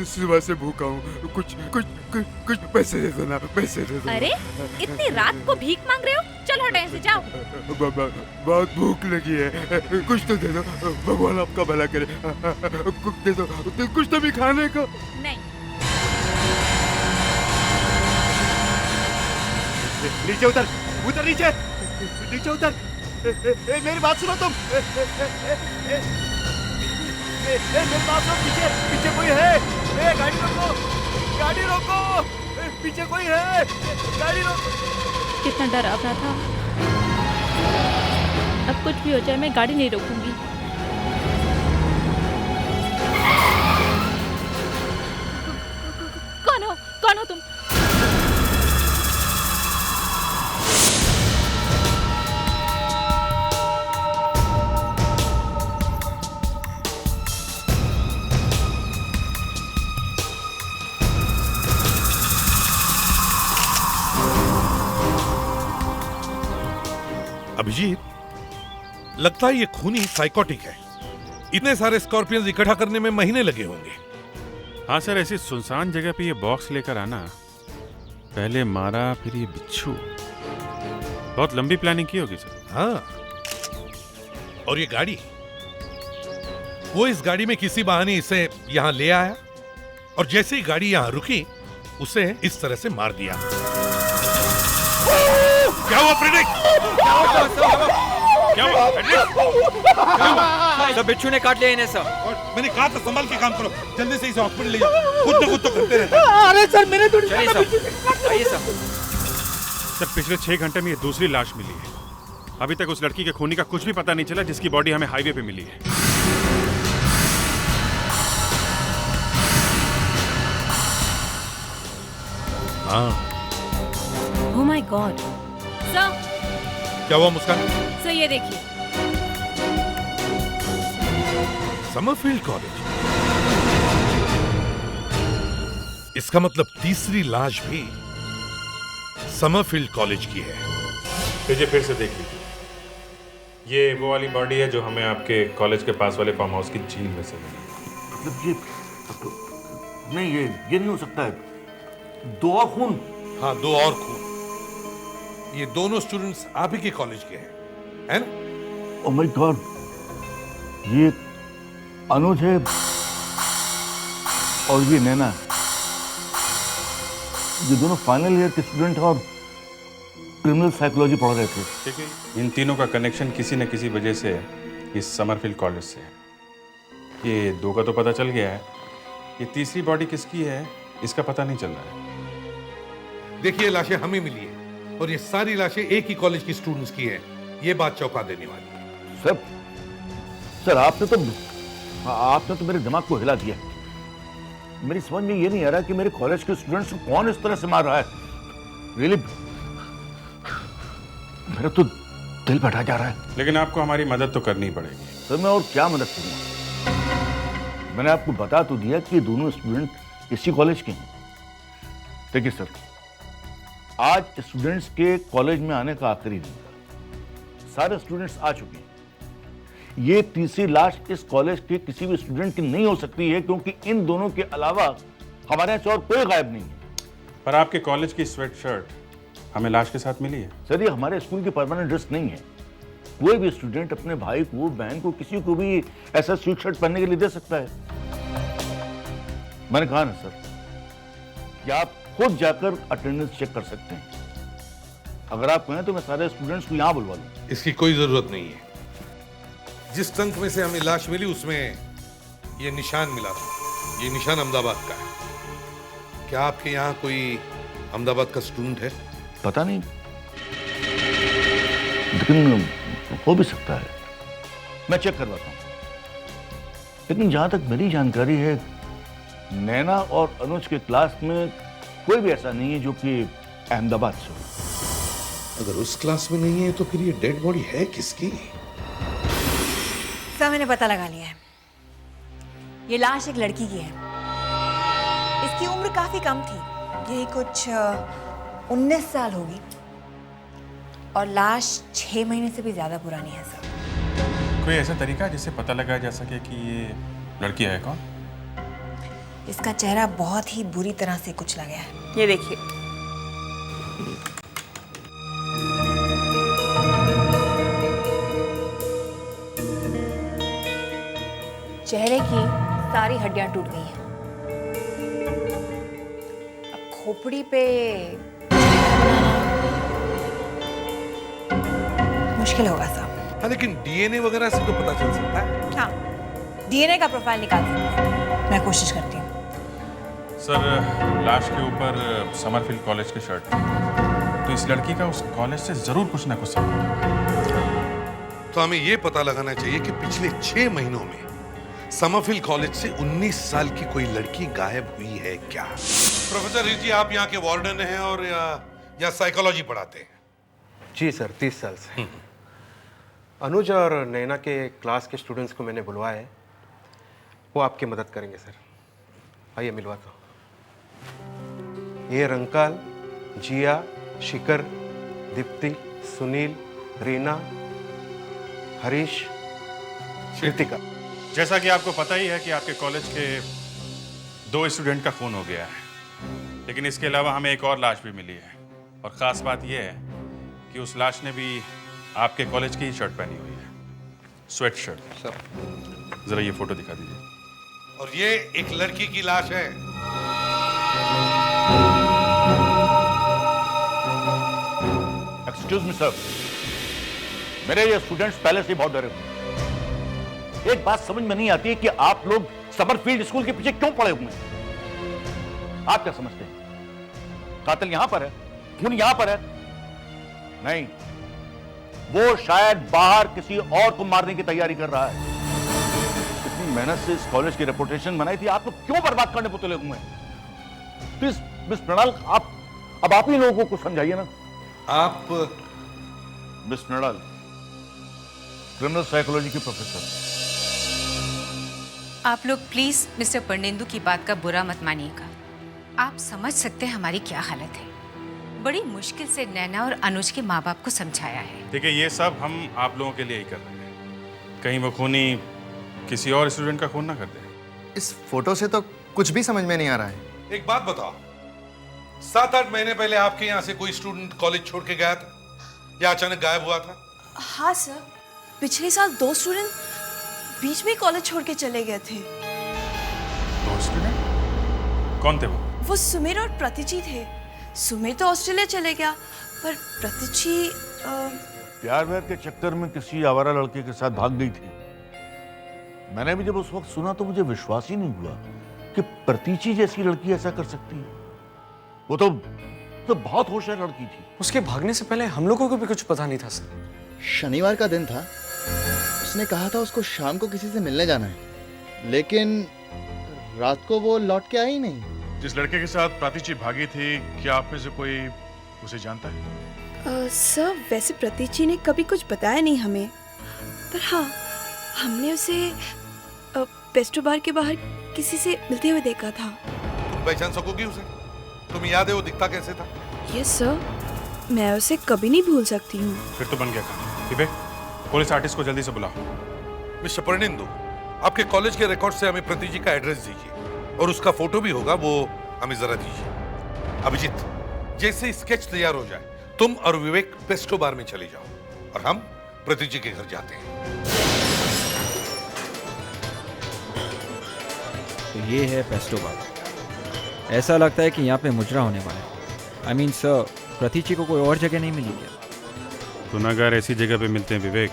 सुबह से भूखा हूँ, कुछ पैसे दे दो ना, पैसे दे दो। अरे इतनी रात को भीख मांग रहे हो? चलो हटो से जाओ। बहुत भूख लगी है, कुछ तो दे दो, भगवान आपका भला करे। कुछ दे दो, कुछ तो भी खाने को। नहीं। नीचे उतर नीचे उतर। मेरी बात सुनो तुम। मेरी बात सुनो, पीछे कोई है। गाड़ी रोको, पीछे कोई है, गाड़ी रोको। कितना डरावना था। अब कुछ भी हो जाए मैं गाड़ी नहीं रोकूंगी। कौन हो तुम? अभिजीत, लगता है ये खूनी साइकोटिक है। इतने सारे स्कॉर्पियंस इकट्ठा करने में महीने लगे होंगे। हाँ सर, ऐसी सुनसान जगह पे ये बॉक्स लेकर आना, पहले मारा फिर ये बिच्छू, बहुत लंबी प्लानिंग की होगी सर। हाँ, और ये गाड़ी, वो इस गाड़ी में किसी बहाने इसे यहां ले आया और जैसे ही गाड़ी यहां रुकी उसे इस तरह से मार दिया। क्या हुआ फ्रेडरिक? क्या हुआ सब बिच्छू ने काट लिया इन्हें सर। मैंने कहा था संभाल के काम करो, जल्दी से इसे हॉस्पिटल ले जाओ। खुद तो करते रहते हैं। अरे सर मैंने तो चलिए सर, आइए सर। सर पिछले 6 घंटे में ये दूसरी लाश मिली है। अभी तक उस लड़की के खूनी का कुछ भी पता नहीं चला जिसकी बॉडी हमें हाईवे पे मिली है। हाँ। Oh my God. सर क्या हुआ मुस्कान? सर ये देखिए। Summerfield college. इसका मतलब तीसरी लाश भी समरफील्ड कॉलेज की है। तुझे फिर से देख लीजिए, ये वो वाली बॉडी है जो हमें आपके कॉलेज के पास वाले फार्म हाउस की झील में से मिली। मतलब ये नहीं, ये नहीं हो सकता है। 2 और खून। हाँ, 2 और खून। ये दोनों स्टूडेंट्स आप ही के कॉलेज के हैं ना? ओह माय गॉड, ये अनुज है और ये नैना। ये दोनों फाइनल ईयर के स्टूडेंट और क्रिमिनल साइकोलॉजी पढ़ रहे थे। ठीक है, इन तीनों का कनेक्शन किसी न किसी वजह से इस समरफील्ड कॉलेज से है। ये 2 का तो पता चल गया है, ये तीसरी बॉडी किसकी है इसका पता नहीं चल रहा है। देखिए, लाशें हमें मिली है और ये सारी लाशें एक ही कॉलेज की स्टूडेंट्स की हैं। ये बात चौंका देने वाली है। सर आपने तो मेरे दिमाग को हिला दिया। मेरी समझ में ये नहीं आ रहा कि मेरे कॉलेज के स्टूडेंट्स को कौन इस तरह से मार रहा है। रियली मेरा तो दिल बैठा जा रहा है। लेकिन आपको हमारी मदद तो करनी पड़ेगी। सर मैं और क्या मदद करूंगा? मैंने आपको बता तो दिया कि दोनों स्टूडेंट इसी कॉलेज के हैं। देखिए सर, आज स्टूडेंट्स के कॉलेज में आने का आखिरी दिन था। सारे स्टूडेंट्स आ चुके हैं। ये तीसरी लाश इस कॉलेज के किसी भी स्टूडेंट की नहीं हो सकती है, क्योंकि इन दोनों के अलावा हमारे यहाँ और कोई गायब नहीं है। पर आपके कॉलेज की स्वेट शर्ट हमें लाश के साथ मिली है। सर ये हमारे स्कूल की परमानेंट ड्रेस नहीं है। कोई भी स्टूडेंट अपने भाई को, बहन को, किसी को भी ऐसा स्वेट शर्ट पहनने के लिए दे सकता है। मैंने कहा ना सर कि आप खुद जाकर अटेंडेंस चेक कर सकते हैं। अगर आप कहें तो मैं सारे स्टूडेंट्स को यहाँ बुलवा लूं। इसकी कोई जरूरत नहीं है। जिस टंक में से हमें लाश मिली उसमें ये निशान मिला था। ये निशान अहमदाबाद का है। क्या आपके यहाँ कोई अहमदाबाद का स्टूडेंट है? पता नहीं, लेकिन हो भी सकता है। मैं चेक करवाता हूँ। लेकिन जहां तक मेरी जानकारी है, नैना और अनुज के क्लास में कोई भी ऐसा नहीं है जो कि अहमदाबाद से। अगर उस क्लास में नहीं है तो फिर ये डेड बॉडी है किसकी? सर मैंने पता लगा लिया है, ये लाश एक लड़की की है। इसकी उम्र काफी कम थी, यही कुछ 19 साल होगी, और लाश 6 महीने से भी ज्यादा पुरानी है सर। कोई ऐसा तरीका जिससे पता लगाया जा सके कि ये लड़की है कौन? इसका चेहरा बहुत ही बुरी तरह से कुचला गया है। ये देखिए। चेहरे की सारी हड्डियां टूट गई हैं। अब खोपड़ी पे मुश्किल होगा साहब। हाँ, लेकिन डीएनए वगैरह से तो पता चल सकता है। हाँ, डीएनए का प्रोफाइल निकाल सकते हैं, मैं कोशिश करती हूँ। सर, लाश के ऊपर समरफील्ड कॉलेज की शर्ट थी, तो इस लड़की का उस कॉलेज से जरूर कुछ ना कुछ संबंध। तो हमें ये पता लगाना चाहिए कि पिछले 6 महीनों में समरफील्ड कॉलेज से 19 साल की कोई लड़की गायब हुई है क्या? प्रोफेसर रिजी, आप यहाँ के वार्डन हैं और यहाँ साइकोलॉजी पढ़ाते हैं? जी सर, 30 साल से। अनुज और नैना के क्लास के स्टूडेंट्स को मैंने बुलवाया है, वो आपकी मदद करेंगे सर। आइए मिलवाता हूँ। ये रंकाल, जिया, शिखर, दीप्ति, सुनील, रीना, हरीश, कृतिका। जैसा कि आपको पता ही है कि आपके कॉलेज के 2 स्टूडेंट का खून हो गया है, लेकिन इसके अलावा हमें एक और लाश भी मिली है, और ख़ास बात यह है कि उस लाश ने भी आपके कॉलेज की ही शर्ट पहनी हुई है, स्वेट शर्ट। सर जरा ये फोटो दिखा दीजिए। और ये एक लड़की की लाश है। एक्सक्यूज मी सर, मेरे ये स्टूडेंट्स पहले से बहुत डरे हुए हैं। एक बात समझ में नहीं आती है कि आप लोग समरफील्ड स्कूल के पीछे क्यों पड़े हुए हैं? आप क्या समझते हैं कातिल यहां पर है, खून यहां पर है? नहीं, वो शायद बाहर किसी और को मारने की तैयारी कर रहा है। इतनी मेहनत से इस कॉलेज की रेपुटेशन बनाई थी, आप लोग क्यों बर्बाद करने को तुले हुए हैं? प्लीज मिस मृणाल, अब आप ही लोगों को समझाइए ना। आप मिस मृणाल, क्रिमिनल साइकोलॉजी की प्रोफेसर। आप लोग प्लीज मिस्टर पर्नेंदु की बात का बुरा मत मानिएगा। आप समझ सकते हैं हमारी क्या हालत है। बड़ी मुश्किल से नैना और अनुज के माँ बाप को समझाया है। देखिए, ये सब हम आप लोगों के लिए ही कर रहे हैं, कहीं वो खूनी किसी और स्टूडेंट का खून ना कर दे। इस फोटो से तो कुछ भी समझ में नहीं आ रहा है। एक बात बताओ, 7-8 महीने पहले आपके यहाँ से कोई स्टूडेंट कॉलेज छोड़ के गया था या अचानक गायब हुआ था? हाँ सर, पिछले साल 2 स्टूडेंट बीच में कॉलेज छोड़ के चले गए थे। 2 स्टूडेंट? कौन थे वो? वो सुमेर और प्रतिची थे। सुमेर तो ऑस्ट्रेलिया चले गया, पर प्रतिची प्यार व्यार के चक्कर में किसी आवारा लड़के के साथ भाग गई थी। मैंने भी जब उस वक्त सुना तो मुझे विश्वास ही नहीं हुआ कि प्रतीची जैसी लड़की ऐसा कर सकती है। वो तो बहुत होशियार लड़की थी। उसके भागने से पहले हम लोगों को भी कुछ पता नहीं था सर। शनिवार का दिन था, उसने कहा था उसको शाम को किसी से मिलने जाना है, लेकिन रात को वो लौट के आई नहीं। जिस लड़के के साथ प्रातिची भागी थी, क्या आप में से कोई उसे जानता है? सर, वैसे प्रतीची ने कभी कुछ बताया नहीं हमें, पर हाँ, हमने उसे पेस्ट्रो बार के बाहर किसी से मिलते हुए देखा था। तुम पहचान सकोगी उसे? तुम्हें याद है वो दिखता कैसे था? यस सर, मैं उसे कभी नहीं भूल सकती हूँ। फिर तो बन गया काम। विवेक, पुलिस आर्टिस्ट को जल्दी से बुलाओ। मिस्टर पर्नेंदु, आपके कॉलेज के रिकॉर्ड से हमें प्रतिजी का एड्रेस दीजिए, और उसका फोटो भी होगा, वो हमें जरा दीजिए। अभिजीत, जैसे स्केच तैयार हो जाए, तुम और विवेक पेस्ट्रो बार में चले जाओ और हम प्रतिजी के घर जाते हैं। तो ये है पेस्ट्रो बार। ऐसा लगता है कि यहाँ पे मुजरा होने वाला है। आई मीन सर, प्रतिची को कोई और जगह नहीं मिली क्या? गुनाहगार ऐसी जगह पे मिलते हैं विवेक।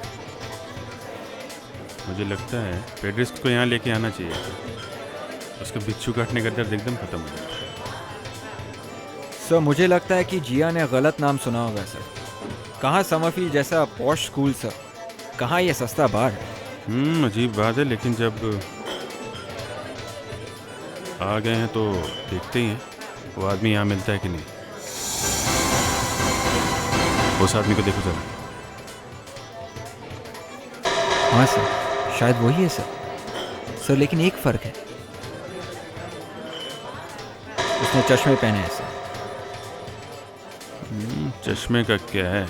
मुझे लगता है पेड्रिस्ट को यहाँ लेके आना चाहिए, उसका बिच्छू काटने का दर्द एकदम खत्म हो जाएगा। सर, मुझे लगता है कि जिया ने गलत नाम सुना होगा सर। कहाँ समरफील्ड जैसा पॉश स्कूल सर, कहाँ ये सस्ता बार है। अजीब बात है, लेकिन जब आ गए हैं तो देखते ही हैं वो आदमी यहाँ मिलता है कि नहीं। उस आदमी को देखो जरा। हाँ सर, शायद वही है सर, लेकिन एक फ़र्क है, उसने चश्मे पहने हैं सर। चश्मे का क्या है,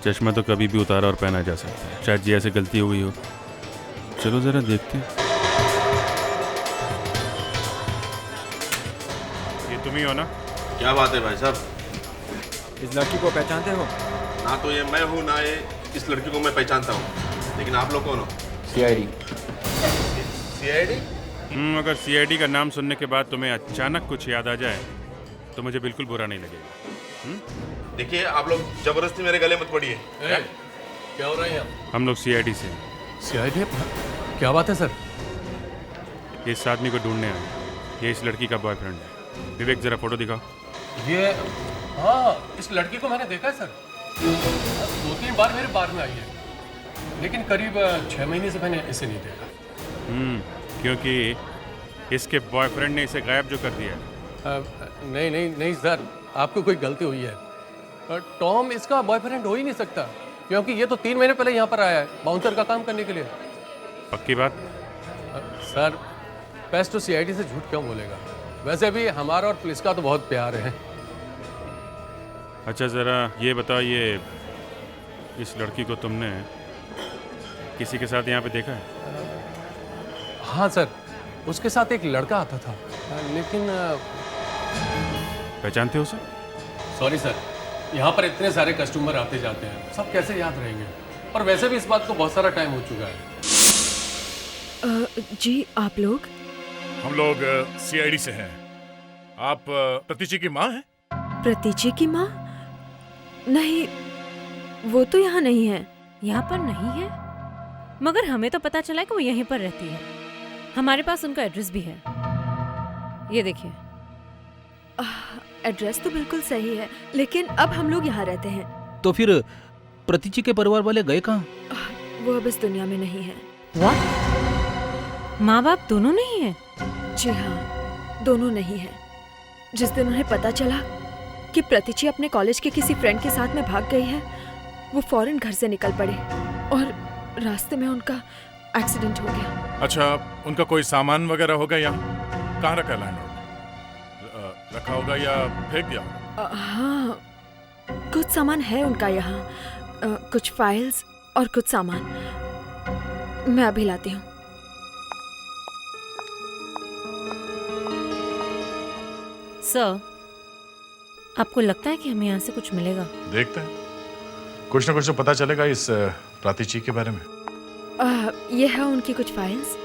चश्मा तो कभी भी उतारा और पहना जा सकता है। शायद जी ऐसे गलती हो गई हो। चलो जरा देखते हैं। ये तुम ही हो ना? क्या बात है भाई साहब? इस लड़की को पहचानते हो? ना तो ये मैं हूँ, ना ये इस लड़की को मैं पहचानता हूँ। लेकिन आप लोग कौन हो? CID। CID? अगर CID का नाम सुनने के बाद तुम्हें अचानक कुछ याद आ जाए तो मुझे बिल्कुल बुरा नहीं लगेगा। देखिए, आप लोग जबरदस्ती मेरे गले मत पड़िए। क्या हो रहा है यहाँ? हम लोग CID से। CID? क्या बात है सर? इस आदमी को ढूंढने आए। ये इस लड़की का बॉयफ्रेंड है। विवेक, जरा फोटो दिखाओ। ये हाँ, इस लड़की को मैंने देखा है सर। 2-3 बार मेरे बार में आई है, लेकिन करीब 6 महीने से मैंने इसे नहीं देखा। क्योंकि इसके बॉयफ्रेंड ने इसे गायब जो कर दिया है। नहीं सर, आपको कोई गलती हुई है। टॉम इसका बॉयफ्रेंड हो ही नहीं सकता, क्योंकि ये तो 3 महीने पहले यहाँ पर आया है बाउंसर का काम करने के लिए। पक्की बात? सर, पेस्टो CID से झूठ क्यों बोलेगा? वैसे भी हमारा और पुलिस का तो बहुत प्यार है। अच्छा, ज़रा ये बताओ, ये इस लड़की को तुमने किसी के साथ यहाँ पे देखा है? हाँ सर, उसके साथ एक लड़का आता था, लेकिन पहचानते हो उसे? सॉरी सर, यहाँ पर इतने सारे कस्टमर आते जाते हैं, सब कैसे याद रहेंगे? और वैसे भी इस बात को बहुत सारा टाइम हो चुका है। जी, आप लोग? हम लोग CID से हैं। आप प्रतीची की माँ हैं? प्रतीची की माँ? नहीं, वो तो यहाँ नहीं है। यहाँ पर नहीं है? मगर हमें तो पता चला कि वो यहीं पर रहती है। हमारे पास उनका एड्रेस भी है, ये देखिए। एड्रेस तो बिल्कुल सही है, लेकिन अब हम लोग यहाँ रहते हैं। तो फिर प्रतीची के परिवार वाले गए कहाँ? वो अब इस दुनिया में नहीं है। व्हाट? माँ बाप दोनों नहीं है? जी हाँ, दोनों नहीं है। जिस दिन उन्हें पता चला कि प्रतीची अपने कॉलेज के किसी फ्रेंड के साथ में भाग गई है, वो फौरन घर से निकल पड़े और रास्ते में उनका एक्सीडेंट हो गया। अच्छा, उनका कोई सामान वगैरह होगा यहाँ? कहाँ रखा है लैंडलॉर्ड? रखा होगा या फेंक दिया होगा? हाँ, कुछ सामान है उनका यहाँ, कुछ फाइल्स और कुछ सामान। मैं अभी लाती हूँ। सर, आपको लगता है कि हमें यहाँ से कुछ मिलेगा? देखते हैं, कुछ ना कुछ तो पता चलेगा इस प्रतीची के बारे में। ये है उनकी कुछ फाइल्स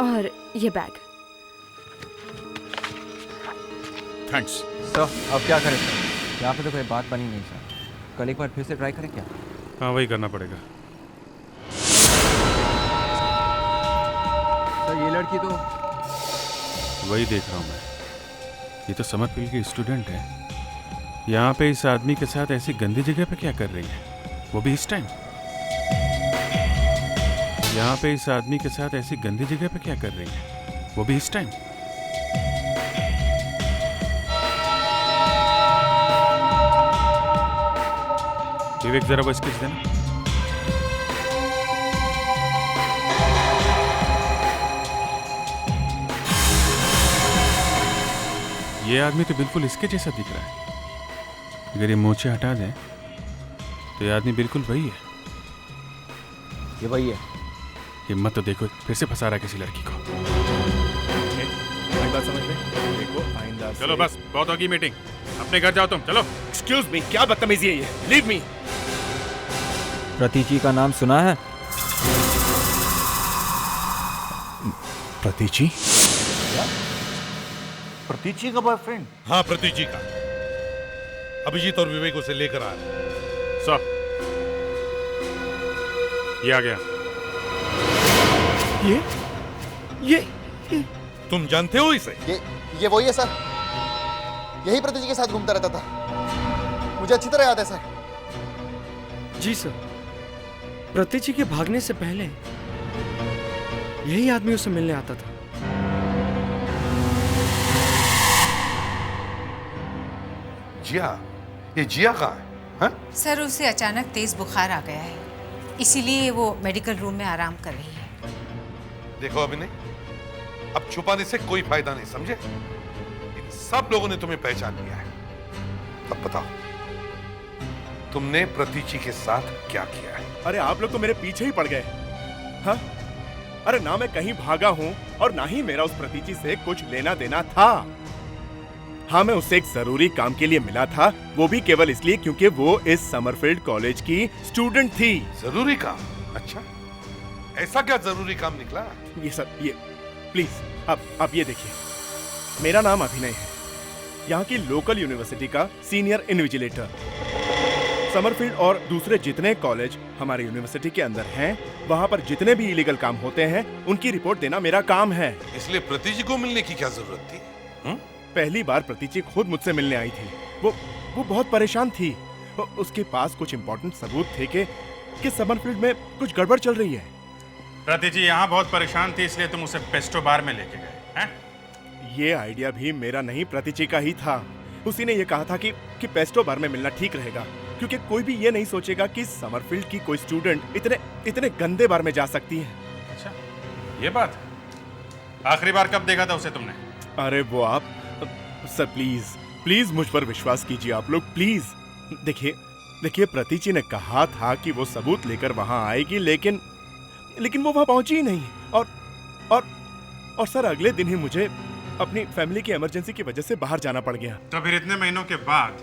और ये बैग। Thanks sir. अब क्या करें सर? यहाँ पे तो कोई बात बनी नहीं सर। कल एक बार फिर से ट्राई करें क्या? हाँ, वही करना पड़ेगा। सर, ये लड़की तो वही देख रहा हूँ मैं। ये तो समरफील्ड की स्टूडेंट है। यहाँ पे इस आदमी के साथ ऐसी गंदी जगह पे क्या कर रही है, वो भी इस टाइम? यहाँ पे इस आदमी के साथ ऐसी गंदी जगह पे क्या कर रही है, वो भी इस टाइम? विवेक, जरा वो स्केच देना। ये आदमी तो बिल्कुल इसके जैसा दिख रहा है। अगर ये मोचे हटा दें तो ये आदमी बिल्कुल वही है। ये वही है। हिम्मत तो देखो, फिर से फंसा रहा है किसी लड़की को। बात समझ में? देखो, आइंदा से- चलो बस, बहुत होगी मीटिंग, अपने घर जाओ तुम। चलो। एक्सक्यूज मी, क्या बदतमीजी है ये? Leave me. प्रतीची का नाम सुना है? प्रतीची? प्रतीची का बॉयफ्रेंड? हाँ, प्रतीची का। अभिजीत और विवेक उसे लेकर आ रहे हैं। सब ये आ गया। ये तुम जानते हो इसे? ये वही है सर, यही प्रतीची के साथ घूमता रहता था, मुझे अच्छी तरह याद है सर। जी सर, प्रतीची के भागने से पहले यही आदमी उसे मिलने आता था। जिया? ये जिया कहाँ है? हाँ? सर उसे अचानक तेज बुखार आ गया है, इसीलिए वो मेडिकल रूम में आराम कर रही है। देखो अभिनय, अब छुपाने से कोई फायदा नहीं, समझे? इन सब लोगों ने तुम्हें पहचान लिया है। अब बताओ, तुमने प्रतीची के साथ क्या किया है? अरे आप लोग तो मेरे पीछे ही पड़ गए। हाँ? अरे ना मैं कहीं भागा हूं और ना ही मेरा उस प्रतीची से कुछ लेना देना था। हाँ, मैं उससे एक जरूरी काम के लिए मिला था, वो भी केवल इसलिए क्योंकि वो इस समरफील्ड कॉलेज की स्टूडेंट थी। जरूरी काम? अच्छा, ऐसा क्या जरूरी काम निकला? ये सब, ये प्लीज अब ये देखिए, मेरा नाम अभिनय है, यहाँ की लोकल यूनिवर्सिटी का सीनियर इन्विजिलेटर। समरफील्ड और दूसरे जितने कॉलेज हमारे यूनिवर्सिटी के अंदर हैं, वहाँ पर जितने भी इलीगल काम होते हैं, उनकी रिपोर्ट देना मेरा काम है। इसलिए प्रतीची को मिलने की क्या जरूरत थी? पहली बार प्रतीची खुद मुझसे मिलने आई थी। वो बहुत परेशान थी। उसके पास कुछ इम्पोर्टेंट सबूत थे कि समरफील्ड में कुछ गड़बड़ चल रही है। प्रतीची यहाँ बहुत परेशान थी, इसलिए तुम उसे पेस्टो बार में लेके गए हैं? ये आइडिया भी मेरा नहीं, प्रतीची का ही था। उसी ने ये कहा था कि पेस्टो बार में मिलना ठीक रहेगा, क्योंकि कोई भी ये नहीं सोचेगा कि समरफील्ड की कोई स्टूडेंट इतने गंदे बार में जा सकती है। अच्छा, ये बात? आखिरी बार कब देखा था उसे तुमने? अरे वो आप सर, प्लीज मुझ पर विश्वास कीजिए आप लोग, प्लीज। देखिए प्रतीची ने कहा था कि वो सबूत लेकर वहां आएगी, लेकिन वो वहां पहुंची ही नहीं। और सर, अगले दिन ही मुझे अपनी फैमिली की इमरजेंसी की वजह से बाहर जाना पड़ गया। तो फिर इतने महीनों के बाद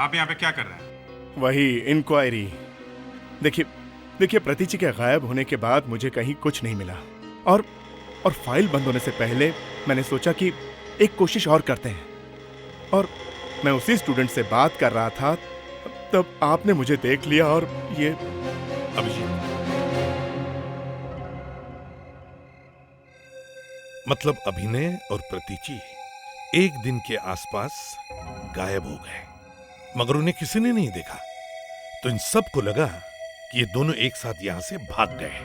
आप यहाँ पे क्या कर रहे हैं? वही इंक्वायरी। देखिए प्रतीची के गायब होने के बाद मुझे कहीं कुछ नहीं मिला, और फाइल बंद होने से पहले मैंने सोचा कि एक कोशिश और करते हैं। और मैं उसी स्टूडेंट से बात कर रहा था, तब आपने मुझे देख लिया और ये अभिजीत, मतलब अभिनय और प्रतीची एक दिन के आसपास गायब हो गए, मगर उन्हें किसी ने नहीं देखा। तो इन सबको लगा कि ये दोनों एक साथ यहां से भाग गए।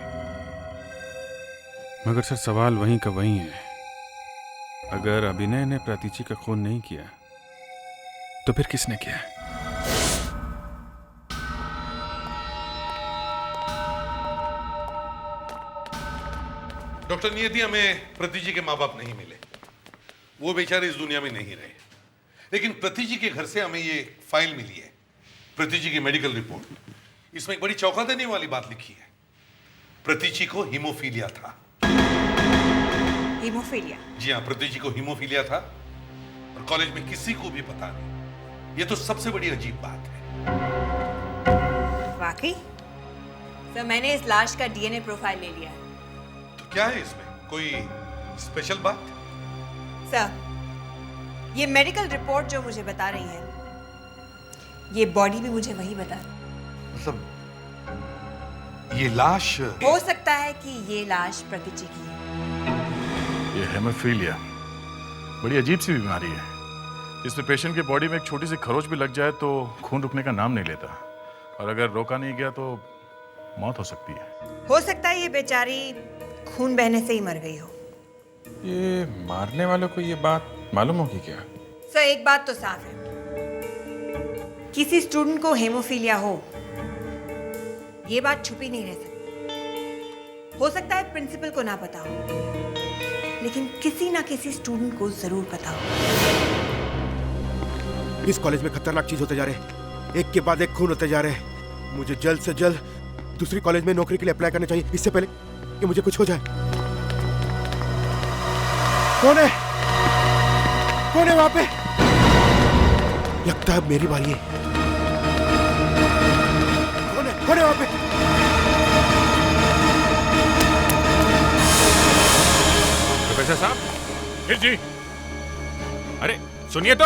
मगर सर, सवाल वहीं का वहीं है। अगर अभिनय ने प्रतीची का खून नहीं किया, तो फिर किसने किया? डॉक्टर नियति, हमें प्रतीची के माँ बाप नहीं मिले, वो बेचारे इस दुनिया में नहीं रहे। लेकिन प्रतीची के घर से हमें ये फाइल मिली है, प्रतीची की मेडिकल रिपोर्ट। इसमें एक बड़ी चौंका देने वाली बात लिखी है। प्रतीची को हीमोफीलिया था। हीमोफीलिया? जी हाँ, प्रतीची को हीमोफीलिया था और कॉलेज में किसी को भी पता नहीं। ये तो सबसे बड़ी अजीब बात है। वाकई? सर, मैंने इस लाश का डीएनए प्रोफाइल ले लिया है। तो क्या है इसमें, कोई स्पेशल बात? सर, ये मेडिकल रिपोर्ट जो मुझे बता रही है, ये बॉडी भी मुझे वही बता रही है। मतलब ये लाश हो सकता है कि ये लाश प्रतीची की है। ये हेमोफीलिया बड़ी अजीब सी बीमारी है, जिसमें पेशेंट की बॉडी में एक छोटी सी खरोच भी लग जाए तो खून रुकने का नाम नहीं लेता, और अगर रोका नहीं गया तो मौत हो सकती है। हो सकता है ये बेचारी खून बहने से ही मर गई हो। ये मारने वालों को ये बात मालूम होगी क्या? सर, एक बात तो साफ है, किसी स्टूडेंट को हेमोफीलिया हो, ये बात छुपी नहीं रह सकती। हो सकता है प्रिंसिपल को ना पता हो, लेकिन किसी ना किसी स्टूडेंट को जरूर पता हो। इस कॉलेज में खतरनाक चीज होते जा रहे हैं, एक के बाद एक खून होते जा रहे हैं। मुझे जल्द से जल्द दूसरी कॉलेज में नौकरी के लिए अप्लाई करना चाहिए, इससे पहले कि मुझे कुछ हो जाए। कौन है वहां पे? लगता है मेरी बारी है। कौन है वहां पे? प्रोफेसर साहब, फिर जी, अरे सुनिए तो,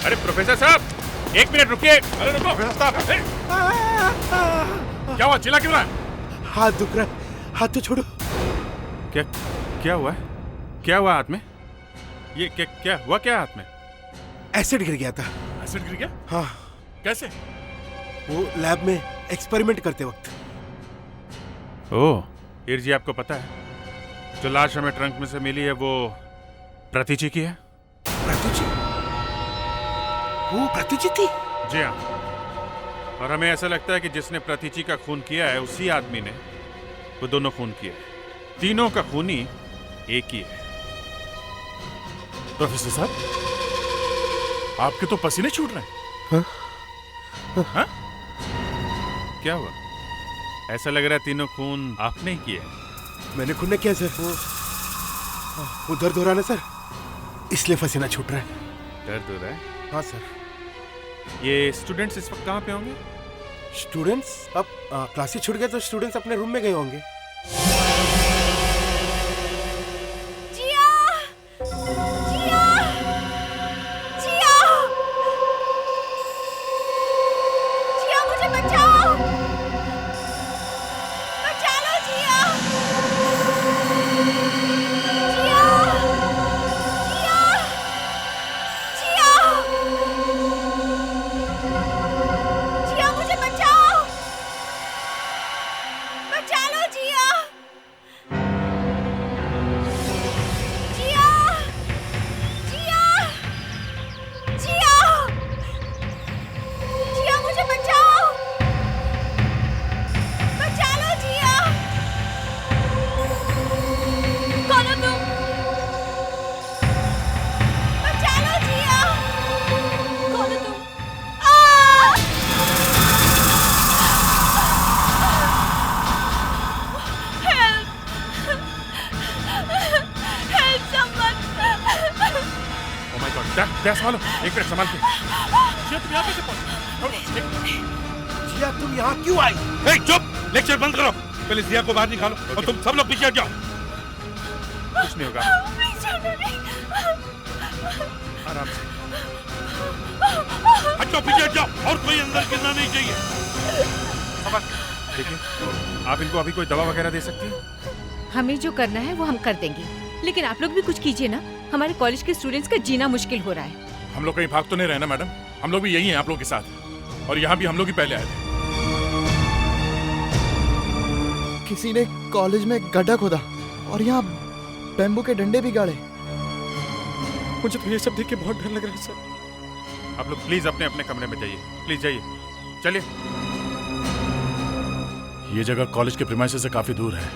अरे प्रोफेसर साहब, एक मिनट रुकिए। अरे रुको प्रोफेसर साहब, क्या हुआ, चिल्ला क्यों रहा है? हाथ दुख रहा है, हाथ तो छोड़ो। क्या हुआ है? क्या हुआ हाथ में? ये क्या हुआ, क्या हाथ में? एसिड गिर गया था। एसिड गिर गया? हाँ। कैसे? वो लैब में एक्सपेरिमेंट करते वक्त। ओह, हीर जी, आपको पता है जो लाश हमें ट्रंक में से मिली है वो प्रतीची की है? प्रतीची? वो प्रतिची थी? जी हाँ, और हमें ऐसा लगता है कि जिसने प्रतीची का खून किया है उसी आदमी ने वो दोनों खून किए हैं। तीनों का खूनी एक ही है। प्रोफेसर साहब, आपके तो पसीने छूट रहे हैं। हाँ? क्या हुआ? ऐसा लग रहा है तीनों खून आपने ही किए हैं। मैंने खून नहीं किया सर, वो दर्द हो रहा है ना सर, इसलिए पसीना छूट रहा है। दर्द हो रहा है? हाँ सर। ये स्टूडेंट्स इस वक्त कहाँ पे होंगे? स्टूडेंट्स अब क्लासेस छूट गए तो स्टूडेंट्स अपने रूम में गए होंगे। जिया! जिया! जिया! जिया, मुझे बचाओ! बचा लो जिया! जिया! जिया! जिया! जिया, मुझे बचाओ! बचा लो जिया! जिया! जिया! जिया! जिया, मुझे बचाओ! बचा लो जिया! कौन हो तुम? बचा लो जिया! कौन हो तुम? Help! Help someone! Oh my God, क्या संभालो, एक मिनट संभाल के। जिया, तुम यहाँ कैसे पहुंची? जिया, तुम यहाँ क्यों आई? ए, चुप! लेक्चर बंद करो। पहले जिया को बाहर निकालो और तुम सब लोग पीछे हट जाओ। कुछ नहीं होगा, आराम से। हट जाओ, पीछे हट जाओ और कोई अंदर गिरना नहीं चाहिए। देखिए, आप इनको अभी कोई दवा वगैरह दे सकती हैं? हमें जो करना है वो हम कर देंगे, लेकिन आप लोग भी कुछ कीजिए ना। हमारे कॉलेज के स्टूडेंट्स का जीना मुश्किल हो रहा है। हम लोग कहीं भाग तो नहीं रहे ना मैडम? हम लोग भी यही हैं आप लोग के साथ, और यहाँ भी हम लोग ही पहले आए थे। किसी ने कॉलेज में गड्ढा खोदा और यहाँ बैम्बू के डंडे भी गाड़े। मुझे तो ये सब देख के बहुत डर लग रहा है सर। आप लोग प्लीज अपने अपने कमरे में जाइए, प्लीज जाइए, चलिए। ये जगह कॉलेज के प्रीमाइसेस से काफी दूर है,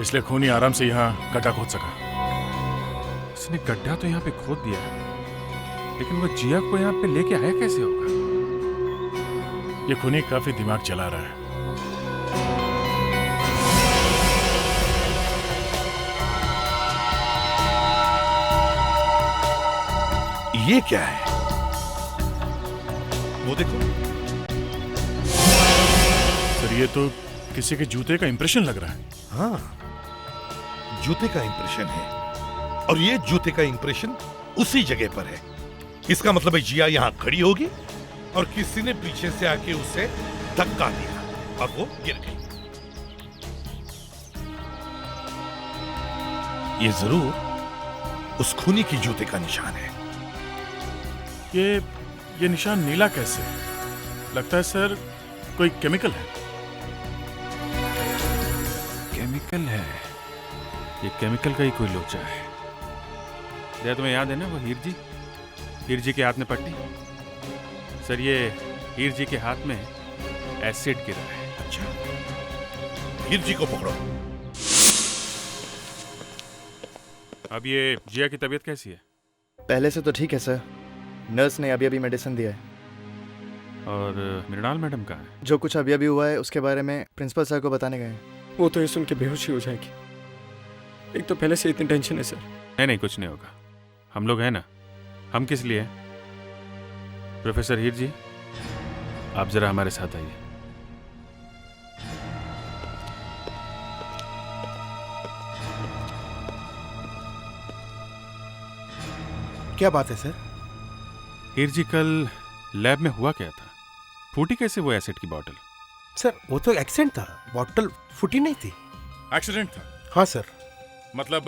इसलिए खूनी आराम से यहाँ गड्ढा खोद सका। उसने गड्ढा तो यहाँ पे खोद दिया है, लेकिन वो जिया को यहाँ पे लेके आया कैसे होगा? ये खूनी काफी दिमाग चला रहा है। ये क्या है? वो देखो। सर, ये तो किसी के जूते का इंप्रेशन लग रहा है। हाँ, जूते का इंप्रेशन है, और ये जूते का इंप्रेशन उसी जगह पर है। इसका मतलब है जिया यहाँ खड़ी होगी और किसी ने पीछे से आके उसे धक्का दिया और वो गिर गई। ये जरूर उस खूनी की जूते का निशान है। ये निशान नीला कैसे? लगता है सर कोई केमिकल है। केमिकल है? ये केमिकल का ही कोई लोचा है। क्या तुम्हें याद है ना वो हीर जी के हाथ में पट्टी? सर, ये हीर जी के हाथ में एसिड गिरा है। अच्छा, हीर जी को पकड़ो। अब ये जिया की तबीयत कैसी है? पहले से तो ठीक है सर, नर्स ने अभी मेडिसिन दिया है। और मृणाल मैडम कहाँ है? जो कुछ अभी हुआ है उसके बारे में प्रिंसिपल सर को बताने गए हैं। वो तो ये सुन के बेहोश ही हो जाएगी। एक तो पहले से इतनी टेंशन है सर। नहीं, कुछ नहीं होगा। हम लोग हैं ना। हम किस लिए हैं? प्रोफेसर हीर जी, आप जरा हमारे साथ आइए। क्या बात है सर? हीर जी, कल लैब में हुआ क्या था? फूटी कैसे वो एसिड की बॉटल? सर, वो तो एक्सीडेंट था, बॉटल फूटी नहीं थी। एक्सीडेंट था? हाँ सर। मतलब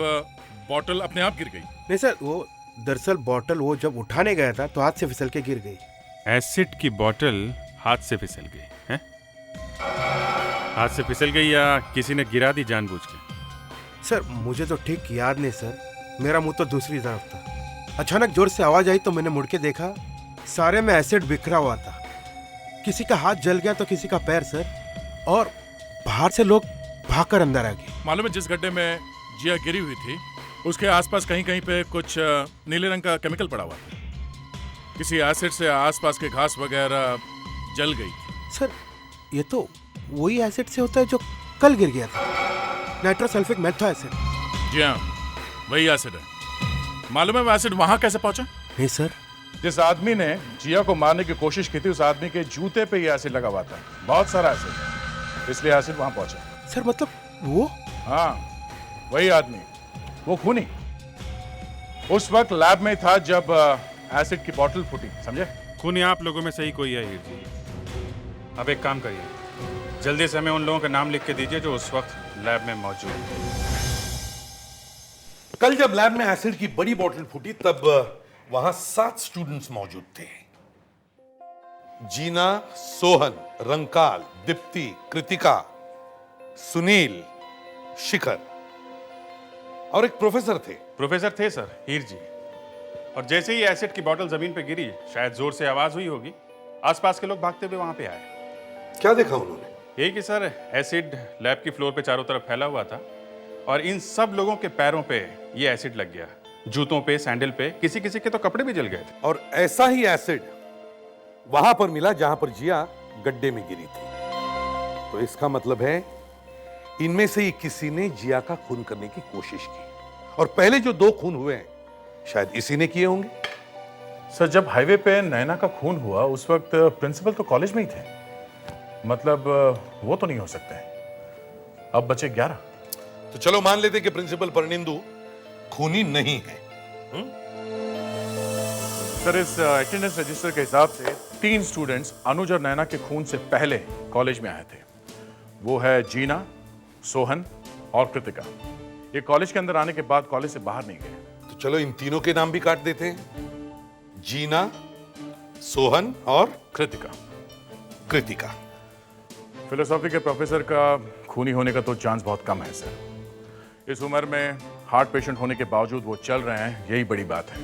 बॉटल अपने आप गिर गई? नहीं सर, वो दरअसल बॉटल वो जब उठाने गया था तो हाथ से फिसल के गिर गई। एसिड की बॉटल हाथ से फिसल गई है? हाथ से फिसल गई या किसी ने गिरा दी जानबूझ के? सर, मुझे तो ठीक याद नहीं सर, मेरा मुंह तो दूसरी तरफ था। अचानक जोर से आवाज आई तो मैंने मुड़ के देखा, सारे में एसिड बिखरा हुआ था। किसी का हाथ जल गया तो किसी का पैर सर, और बाहर से लोग भागकर अंदर आ गए। मालूम है जिस गड्ढे में जिया गिरी हुई थी उसके आसपास कहीं कहीं पे कुछ नीले रंग का केमिकल पड़ा हुआ था। किसी एसिड से आसपास के घास वगैरह जल गई थी। सर ये तो वही एसिड से होता है जो कल गिर गया था, नाइट्रोसल्फिक मेथा एसिड। जी हाँ, वही एसिड है। मालूम है वो एसिड वहां कैसे पहुंचा? नहीं सर। जिस आदमी ने जिया को मारने की कोशिश की थी उस आदमी के जूते पे ये एसिड लगा हुआ था, बहुत सारा एसिड, इसलिए एसिड वहां पहुंचा। सर मतलब वो? हाँ, वही आदमी, वो खूनी उस वक्त लैब में था जब एसिड की बोतल फूटी, समझे? खूनी आप लोगों में से ही कोई है हीर जी। अब एक काम करिए, जल्दी से हमें उन लोगों का नाम लिख के दीजिए जो उस वक्त लैब में मौजूद थे। कल जब लैब में एसिड की बड़ी बोतल फूटी तब वहां 7 स्टूडेंट्स मौजूद थे। जीना, सोहन, रंकाल, दीप्ति, कृतिका, सुनील, शिखर और एक प्रोफेसर थे। प्रोफेसर थे सर, हीर जी। और जैसे ही एसिड की बोतल जमीन पे गिरी, शायद जोर से आवाज हुई होगी, आसपास के लोग भागते हुए वहां पे आए। क्या देखा उन्होंने? यही कि सर एसिड लैब की फ्लोर पे चारों तरफ फैला हुआ था और इन सब लोगों के पैरों पे ये एसिड लग गया, जूतों पे, सैंडल पे, किसी किसी के तो कपड़े भी जल गए थे। और ऐसा ही एसिड वहां पर मिला जहां पर जिया गड्ढे में गिरी थी। तो इसका मतलब है इनमें से ही किसी ने जिया का खून करने की कोशिश की, और पहले जो 2 खून हुए हैं शायद इसी ने किए होंगे। सर जब हाईवे पे नैना का खून हुआ उस वक्त प्रिंसिपल तो कॉलेज में ही थे, मतलब वो तो नहीं हो सकते। अब बचे 11। तो चलो मान लेते कि प्रिंसिपल परनिंदु खूनी नहीं है। सर इस अटेंडेंस रजिस्टर के हिसाब से 3 स्टूडेंट्स अनुज और नैना के खून से पहले कॉलेज में आए थे। वो है जीना, सोहन और कृतिका। ये कॉलेज के अंदर आने के बाद कॉलेज से बाहर नहीं गए। तो चलो इन तीनों के नाम भी काट देते हैं, जीना, सोहन और कृतिका। फिलोसॉफी के प्रोफेसर का खूनी होने का तो चांस बहुत कम है सर। इस उम्र में हार्ट पेशेंट होने के बावजूद वो चल रहे हैं, यही बड़ी बात है।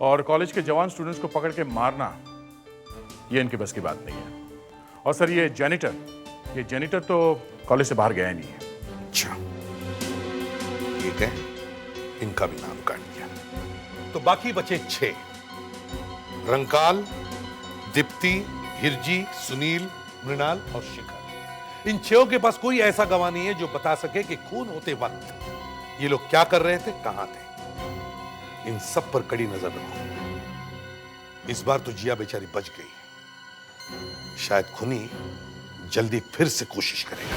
और कॉलेज के जवान स्टूडेंट्स को पकड़ के मारना ये इनके बस की बात नहीं है। और सर ये जेनिटर तो कॉलेज से बाहर गया ही नहीं है। अच्छा, ठीक है, इनका भी नाम काट दिया। तो बाकी बचे 6, रंकाल, दीप्ति, हिरजी, सुनील, मृणाल और शिखर। इन 6 के पास कोई ऐसा गवाह नहीं है जो बता सके कि खून होते वक्त ये लोग क्या कर रहे थे, कहां थे। इन सब पर कड़ी नजर रखो। इस बार तो जिया बेचारी बच गई, शायद खूनी जल्दी फिर से कोशिश करेगा।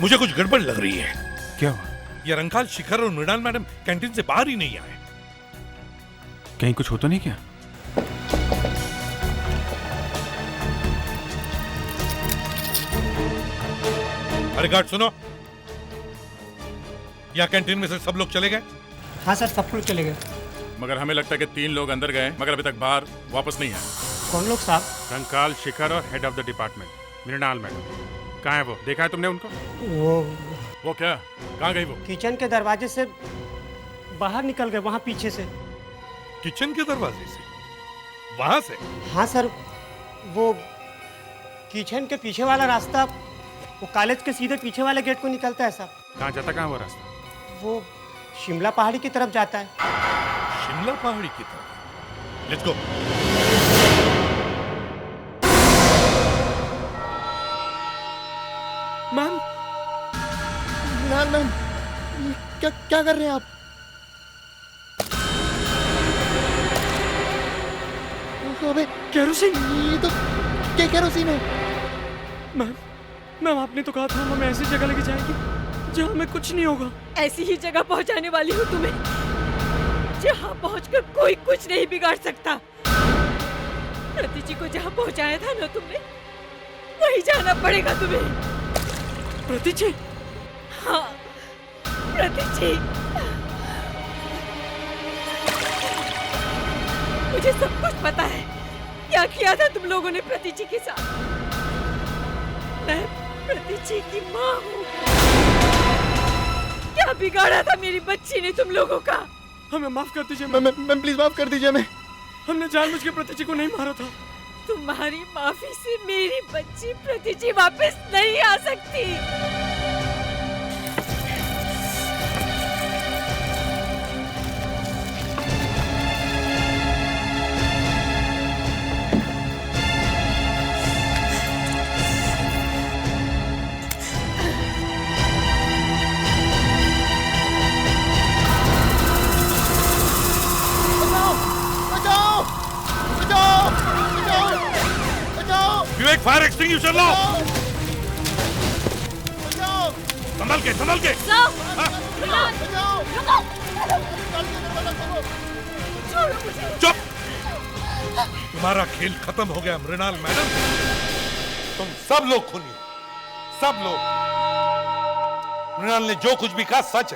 मुझे कुछ गड़बड़ लग रही है। क्या हुआ? ये रंकाल, शिखर और मृणाल मैडम कैंटीन से बाहर ही नहीं आए। कहीं कुछ हो तो नहीं क्या? अरे गार्ड सुनो, यहाँ कैंटीन में से सब लोग चले गए? हाँ सर, सब लोग चले गए। मगर हमें लगता है कि 3 लोग अंदर गए मगर अभी तक बाहर वापस नहीं आए। कौन लोग साहब? रंकाल, शिखर और head of the department Mrinal madam. कहाँ है वो? देखा है तुमने उनको? वो क्या? कहाँ गई वो? किचन के दरवाजे से बाहर निकल गए, वहाँ पीछे से। किचन के दरवाजे से? वहां से? हाँ सर, वो किचन के पीछे वाला रास्ता वो कॉलेज के सीधे पीछे वाले गेट को निकलता है साहब। कहाँ जाता, कहाँ वो रास्ता? वो शिमला पहाड़ी की तरफ जाता है। शिमला पहाड़ी की तरफ? Let's go. मैम, मैम, क्या कर रहे हैं आप? अबे केरोसिन! ये तो क्या केरोसिन है? मैम आपने तो कहा था हमें ऐसी जगह लेके जाएगी जहाँ हमें कुछ नहीं होगा। ऐसी ही जगह पहुँचाने वाली हूँ तुम्हें। जहाँ पहुंचकर कोई कुछ नहीं बिगाड़ सकता। प्रतिची को जहाँ पहुंचाया था ना तुमने, वहीं जाना पड़ेगा तुम्हें। प्रतिची? हाँ, प्रतिची। मुझे सब कुछ पता है क्या किया था तुम लोगों ने प्रतिची के साथ। मैं प्रतिची की माँ हूँ। क्या बिगाड़ा था मेरी बच्ची ने तुम लोगों का? हमें माफ कर दीजिए। मैं प्लीज माफ कर दीजिए। हमने जानबूझ के प्रतिची को नहीं मारा था। तुम्हारी माफी से मेरी बच्ची प्रतिची वापस नहीं आ सकती। विवेक, फायर एक्सटिंग्विशर लो। संभल के, संभल के। चुप। तुम्हारा खेल खत्म हो गया मृणाल मैडम। तुम सब लोग खूनी हो, सब लोग। मृणाल ने जो कुछ भी कहा सच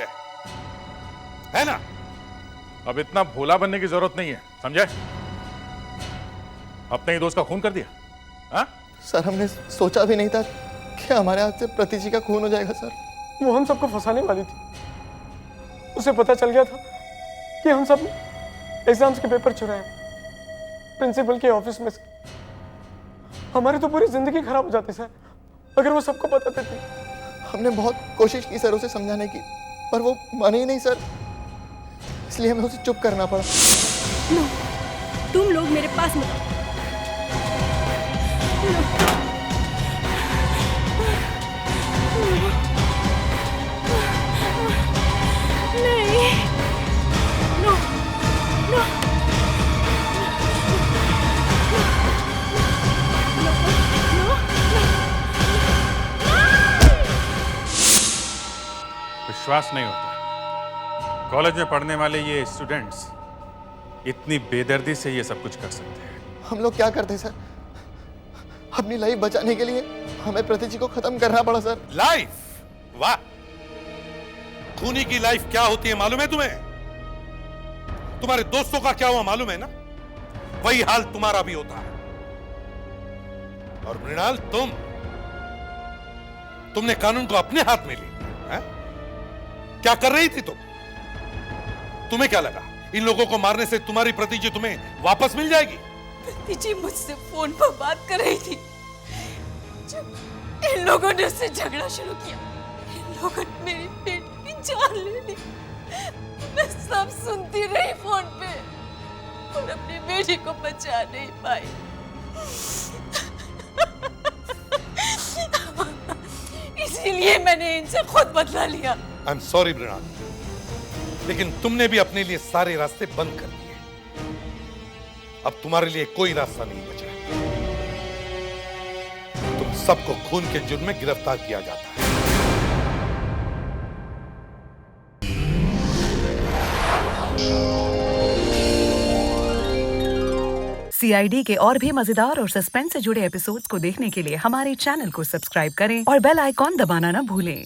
है ना? अब इतना भोला बनने की जरूरत नहीं है, समझे? अपने ही दोस्त का खून कर दिया। हाँ? सर, हमने सोचा भी नहीं था कि हमारे हाथ से प्रतिची का खून हो जाएगा सर। वो हम सबको फंसाने वाली थी। उसे पता चल गया था कि हम सब एग्जाम्स के पेपर चुराए प्रिंसिपल के ऑफिस में से। हमारी तो पूरी जिंदगी खराब हो जाती सर अगर वो सबको पता देती। हमने बहुत कोशिश की सर उसे समझाने की, पर वो माने ही नहीं सर, इसलिए हमें उसे चुप करना पड़ा। नो, तुम लोग मेरे पास मत आओ। नहीं, नो, नो, विश्वास नहीं होता कॉलेज में पढ़ने वाले ये स्टूडेंट्स इतनी बेदर्दी से ये सब कुछ कर सकते हैं। हम लोग क्या करते सर? अपनी लाइफ बचाने के लिए हमें प्रतिची को खत्म करना पड़ा सर। लाइफ? वाह! खूनी की लाइफ क्या होती है मालूम है तुम्हें? तुम्हारे दोस्तों का क्या हुआ मालूम है ना? वही हाल तुम्हारा भी होता है। और मृणाल, तुमने कानून को अपने हाथ में ले लिया। क्या कर रही थी तुम? तुम्हें क्या लगा इन लोगों को मारने से तुम्हारी प्रतिची तुम्हें वापस मिल जाएगी? प्रतिची मुझसे फोन पर बात कर रही थी जब इन लोगों ने उससे झगड़ा शुरू किया। इन लोगों ने मेरी बेटी की जान ले ली। मैं सब सुनती रही फोन पे और अपनी बेटी को बचा नहीं पाई। इसीलिए मैंने इनसे खुद बदला लिया। आई एम सॉरी मृणाल, लेकिन तुमने भी अपने लिए सारे रास्ते बंद कर दिए। अब तुम्हारे लिए कोई रास्ता नहीं बचा। तुम सबको खून के जुर्म में गिरफ्तार किया जाता है। CID के और भी मजेदार और सस्पेंस से जुड़े एपिसोड्स को देखने के लिए हमारे चैनल को सब्सक्राइब करें और बेल आइकॉन दबाना ना भूलें।